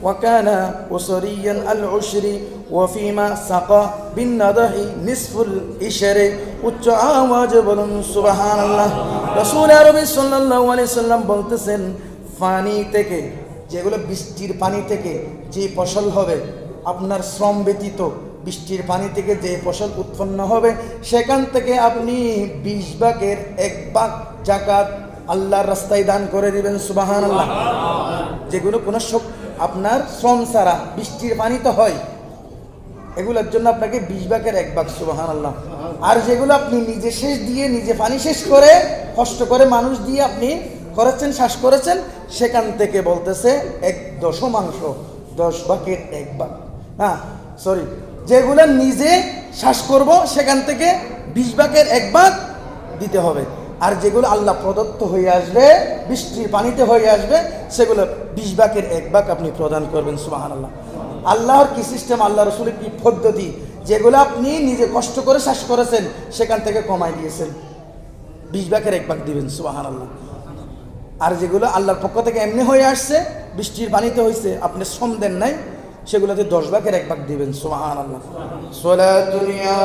ওয়া কানা উসরিয়ান আল উশরি ওয়া ফিমা সাকা বিন নাদহি নিসফুল ইশরি। উচ্চ আওয়াজে বলুন সুবহানাল্লাহ। রাসূল আরবি সাল্লাল্লাহু আলাইহি ওয়াসাল্লাম বলতেছেন, পানি থেকে, যেগুলো বৃষ্টির পানি থেকে যে ফসল হবে, আপনার শ্রম ব্যতীত বৃষ্টির পানি থেকে যে ফসল উৎপন্ন হবে, সেখান থেকে আপনি 20 ভাগের 1 ভাগ যাকাত আল্লাহর রাস্তায় দান করে দিবেন। সুবহানাল্লাহ। যেগুলো কোনো আপনার শ্রম ছাড়া বৃষ্টির পানি তো হয়, এগুলোর জন্য আপনাকে 20 ভাগের 1 ভাগ। সুবহানাল্লাহ। আর যেগুলো আপনি নিজে শেষ দিয়ে নিজে পানি শেষ করে কষ্ট করে মানুষ দিয়ে আপনি করেছেন, শ্বাস করেছেন, সেখান থেকে বলতেছে 1/10 10 ভাগের 1 ভাগ, সরি, যেগুলো নিজে শ্বাস করব সেখান থেকে 20 ভাগের 1 ভাগ দিতে হবে। আর যেগুলো আল্লাহ প্রদত্ত হয়ে আসবে, বৃষ্টির পানিতে হয়ে আসবে, সেগুলো 20 ভাগের 1 ভাগ আপনি প্রদান করবেন। সুবহানাল্লাহ। আল্লাহর কি সিস্টেম, আল্লাহ রসুলের কি পদ্ধতি, যেগুলো আপনি নিজে কষ্ট করে শ্বাস করেছেন সেখান থেকে কমাই দিয়েছেন, 20 ভাগের 1 ভাগ দিবেন। সুবহানাল্লাহ। আর যেগুলো আল্লাহর পক্ষ থেকে এমনি হয়ে আসছে, বৃষ্টির পানিতে হয়েছে, আপনি শ্রম দেন নাই, সেগুলোতে 10 ভাগের 1 ভাগ দিবেন। সুবহানাল্লাহ। সালাতুন ইয়া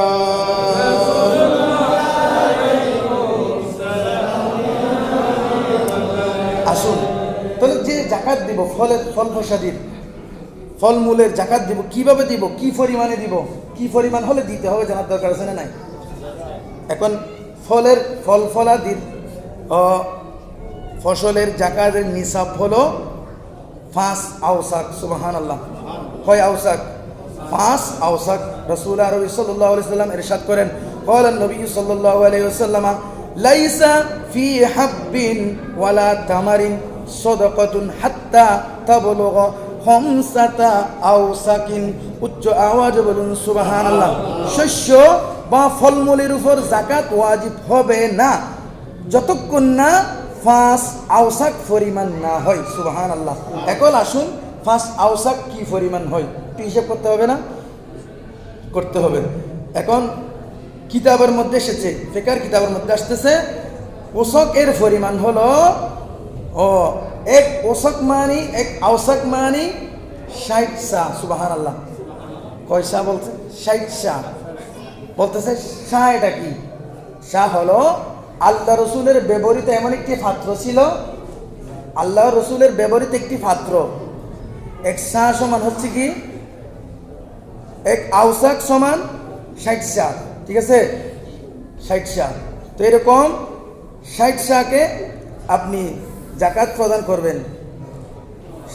আসুন তাহলে যে জাকাত দিব, ফল ফসলাদির ফলমূলের জাকাত দিব, কিভাবে দিব, কি পরিমাণে দিব, কি পরিমাণ হলে দিতে হবে জানার দরকার আছে না নাই? এখন ফলাদির ফসলের জাকাতের নিসাব হলো 5 আওসাক। সুবহানাল্লাহ। কয় আওসাক? 5 আওসাক। রাসূল আরবি সাল্লাল্লাহু আলাইহি ওয়াসাল্লাম ইরশাদ করেন, ক্বালা নবী সাল্লাল্লাহু আলাইহি ওয়াসাল্লাম, লাইসা ফি হাব্বিন ওয়ালা তামারিন সাদাকাতুন হাত্তা তাবলুগা 5 আওসাকিন। উচ্চ আওয়াজে বলুন সুবহানাল্লাহ। শস্য বা ফলমূলের উপর যাকাত ওয়াজিব হবে না যতক্ষণ না 5 আওসাক পরিমাণ না হয়। সুবহানাল্লাহ। এখন আসুন 5 আওসাক কি পরিমাণ হয় হিসাব করতে হবে না? করতে হবে। এখন কিতাবের মধ্যে এসেছে, ফিকার কিতাবের মধ্যে আসতেছে, ওসকের পরিমাণ হলো এক ওসক মানি, 1 আওসাক মানি 60 সা। সুবহানাল্লাহ। কয় সা বলছে? 60 সা বলতেছে। সা এটা কি? সা হলো আল্লাহ রসুলের ব্যবহৃত এমন একটি পাত্র ছিল, আল্লাহ রসুলের ব্যবহৃত একটি পাত্র। 1 সা সমান হচ্ছে কি 1 আওসাক সমান 60 সা। ঠিক আছে? 60 সা। তো এরকম 60 সাকে আপনি জাকাত প্রদান করবেন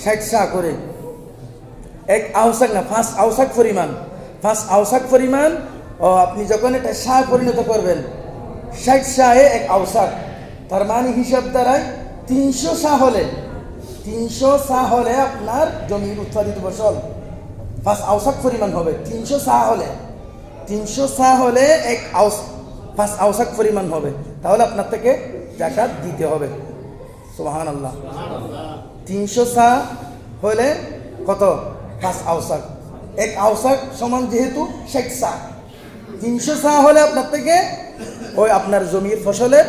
60 সা করে। 1 আওসাক না, 5 আওসাক পরিমাণ। 5 আওসাক পরিমাণ আপনি যখন এটা সা পরিণত করবেন, 60 সায়ে 1 আওসাক, তার মানে হিসাব দ্বারাই 300 সা হলে, 300 সা হলে আপনার জমির উৎপাদিত ফসল 5 আওসাক পরিমাণ হবে। 300 সা হলে, 300 সা হলে 5 আওসাক পরিমাণ হবে, তাহলে আপনার থেকে জাকাত দিতে হবে। সুবহানাল্লাহ। 300 সা হলে কত? 5 আওসাক। 1 আওসাক সমান যেহেতু 60 সা, 300 সা হলে আপনার থেকে ওই আপনার জমির ফসলের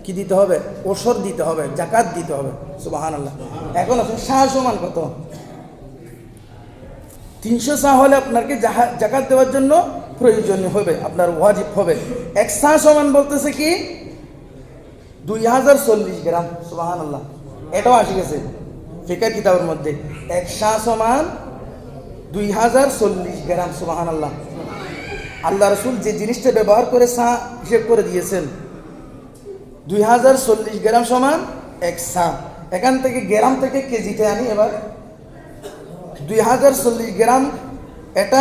কি দিতে হবে? ওসর দিতে হবে, জাকাত দিতে হবে। সুবহানাল্লাহ। এখন আপনার সা সমান কত? 300 সা হলে আপনাকে জাকাত দেওয়ার জন্য প্রয়োজনীয় হবে, আপনার ওয়াজিব হবে। 1 সা সমান বলতেছে কি 2040 গ্রাম। সুবহানাল্লাহ। এটাও আসে গেছে ফিকার কিতাবের মধ্যে। 1 সা সমান 2040 গ্রাম। সুবহানাল্লাহ। আল্লাহ রসুল যে জিনিসটা ব্যবহার করে সা হিসেব করে দিয়েছেন, 2040 গ্রাম সমান 1 সা। এখান থেকে গ্রাম থেকে কেজিতে আনি। এবার 2040 গ্রাম, এটা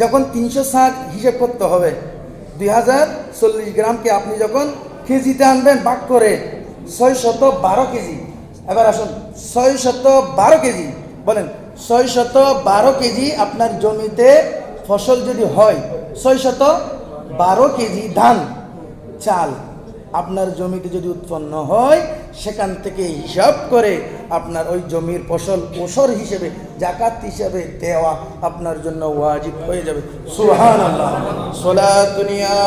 যখন 300 সা হিসেব করতে হবে, 2040 গ্রামকে আপনি যখন কেজিতে আনবেন ভাগ করে 612 কেজি। এবার আসুন 612 কেজি বলেন, 612 কেজি আপনার জমিতে ফসল যদি হয়, 612 কেজি ধান চাল আপনার জমিতে যদি উৎপন্ন হয়, সেখান থেকে হিসাব করে আপনার ওই জমির ফসল ওসর হিসেবে, জাকাত হিসেবে দেওয়া আপনার জন্য ওয়াজিব হয়ে যাবে। সুবহানাল্লাহ। সালাতুন ইয়া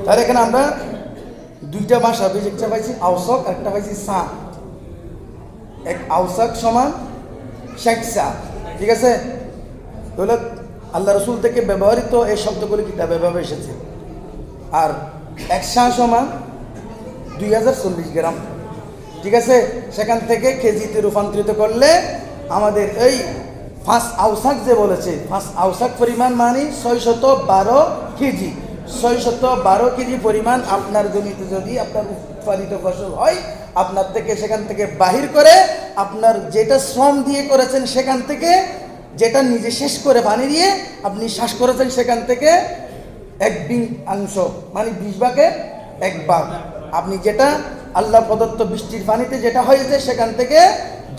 তাহলে এখানে আমরা দুইটা ভাষা পেয়েছি, একটা পাইছি আওসাক, একটা পাইছি সা। 1 আওসাক সমান 60 সা। ঠিক আছে? তাহলে আল্লাহ রসুল থেকে ব্যবহৃত এই শব্দগুলি কিতাবে এভাবে এসেছে। আর 1 সা সমান 2040 গ্রাম। ঠিক আছে? সেখান থেকে কেজিতে রূপান্তরিত করলে আমাদের এই 5 আওসাক যে বলেছে, 5 আওসাক পরিমাণ মানে 612 কেজি। 612 কেজি পরিমাণ আপনার জমিতে যদি আপনার উৎপাদিত ফসল হয়, আপনার থেকে সেখান থেকে বাহির করে আপনার যেটা শ্রম দিয়ে করেছেন সেখান থেকে, যেটা নিজে শেষ করে পানি দিয়ে আপনি শ্বাস করেছেন সেখান থেকে 1/20 মানে 20 ভাগের 1 ভাগ, আপনি যেটা আল্লাহ প্রদত্ত বৃষ্টির পানিতে যেটা হয়েছে সেখান থেকে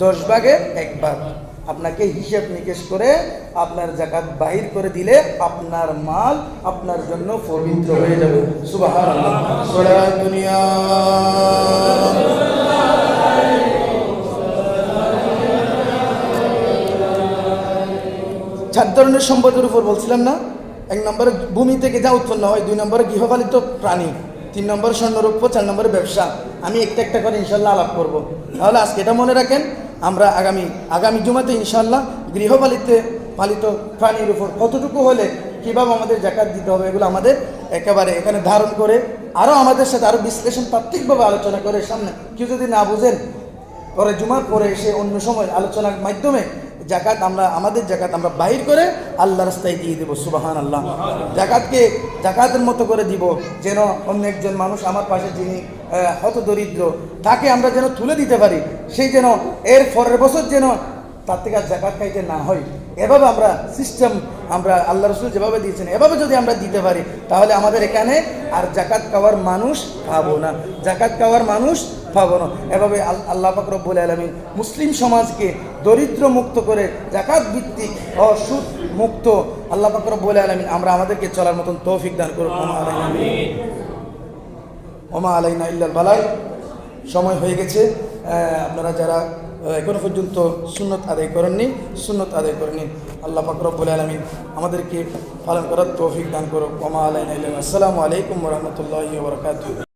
10 ভাগের 1 ভাগ আপনাকে হিসাব নিকেশ করে আপনার যাকাত বাহির করে দিলে আপনার মাল আপনার জন্য পবিত্র হয়ে যাবে। সুবহানাল্লাহ। সারা দুনিয়া চার ধরনের সম্পদের উপর বলছিলাম না? 1 নম্বরে ভূমি থেকে যা উৎপন্ন হয়, 2 নম্বরে গৃহপালিত প্রাণী, 3 নম্বরে স্বর্ণরৌপ্য, 4 নম্বরে ব্যবসা। আমি একটা একটা করে ইনশাল্লাহ আলাপ করব। তাহলে আজকে এটা মনে রাখেন, আমরা আগামী জুমাতে ইনশাল্লাহ গৃহপালিত প্রাণীর উপর কতটুকু হলে কীভাবে আমাদের যাকাত দিতে হবে এগুলো আমাদের একেবারে এখানে ধারণ করে আরও আমাদের সাথে আরও বিশ্লেষণ তাত্ত্বিকভাবে আলোচনা করে সামনে কেউ যদি না বুঝেন পরে জুমার পরে এসে অন্য সময় আলোচনার মাধ্যমে আমাদের জাকাত আমরা বাহির করে আল্লাহ রাস্তায় দিয়ে দেবো। সুবহানাল্লাহ। জাকাতকে জাকাতের মতো করে দিব, যেন অন্য একজন মানুষ আমার পাশে যিনি হত দরিদ্র তাকে আমরা যেন তুলে দিতে পারি, সেই যেন এর পরের বছর যেন তার থেকে আর জাকাত খাইতে না হয়। এভাবে আমরা সিস্টেম আমরা আল্লাহ রসুল যেভাবে দিয়েছেন এভাবে যদি আমরা দিতে পারি তাহলে আমাদের এখানে আর জাকাত খাওয়ার মানুষ পাবো না, জাকাত খাওয়ার মানুষ পাবো না। এভাবে আল্লাহ পাক রব্বুল আলামিন মুসলিম সমাজকে দরিদ্র মুক্ত করে জাকাত ভিত্তিক ও সুদ মুক্ত আল্লাহ পাক রব্বুল আলামিন আমরা আমাদেরকে চলার মতন তৌফিক দান করুন। ওমা আলাইনা ইল্লাল বালাগ। সময় হয়ে গেছে, আপনারা যারা এখনো পর্যন্ত সুন্নত আদায় করেননি সুন্নত আদায় করে নিন। আল্লাহ পাক রব্বুল আলামিন আমাদেরকে পালন করার তৌফিক দান করুন। ওমা আলাইনা ইল্লাল বালাগ। আসসালামু আলাইকুম ওয়া রাহমাতুল্লাহি ওয়া বারাকাতুহু।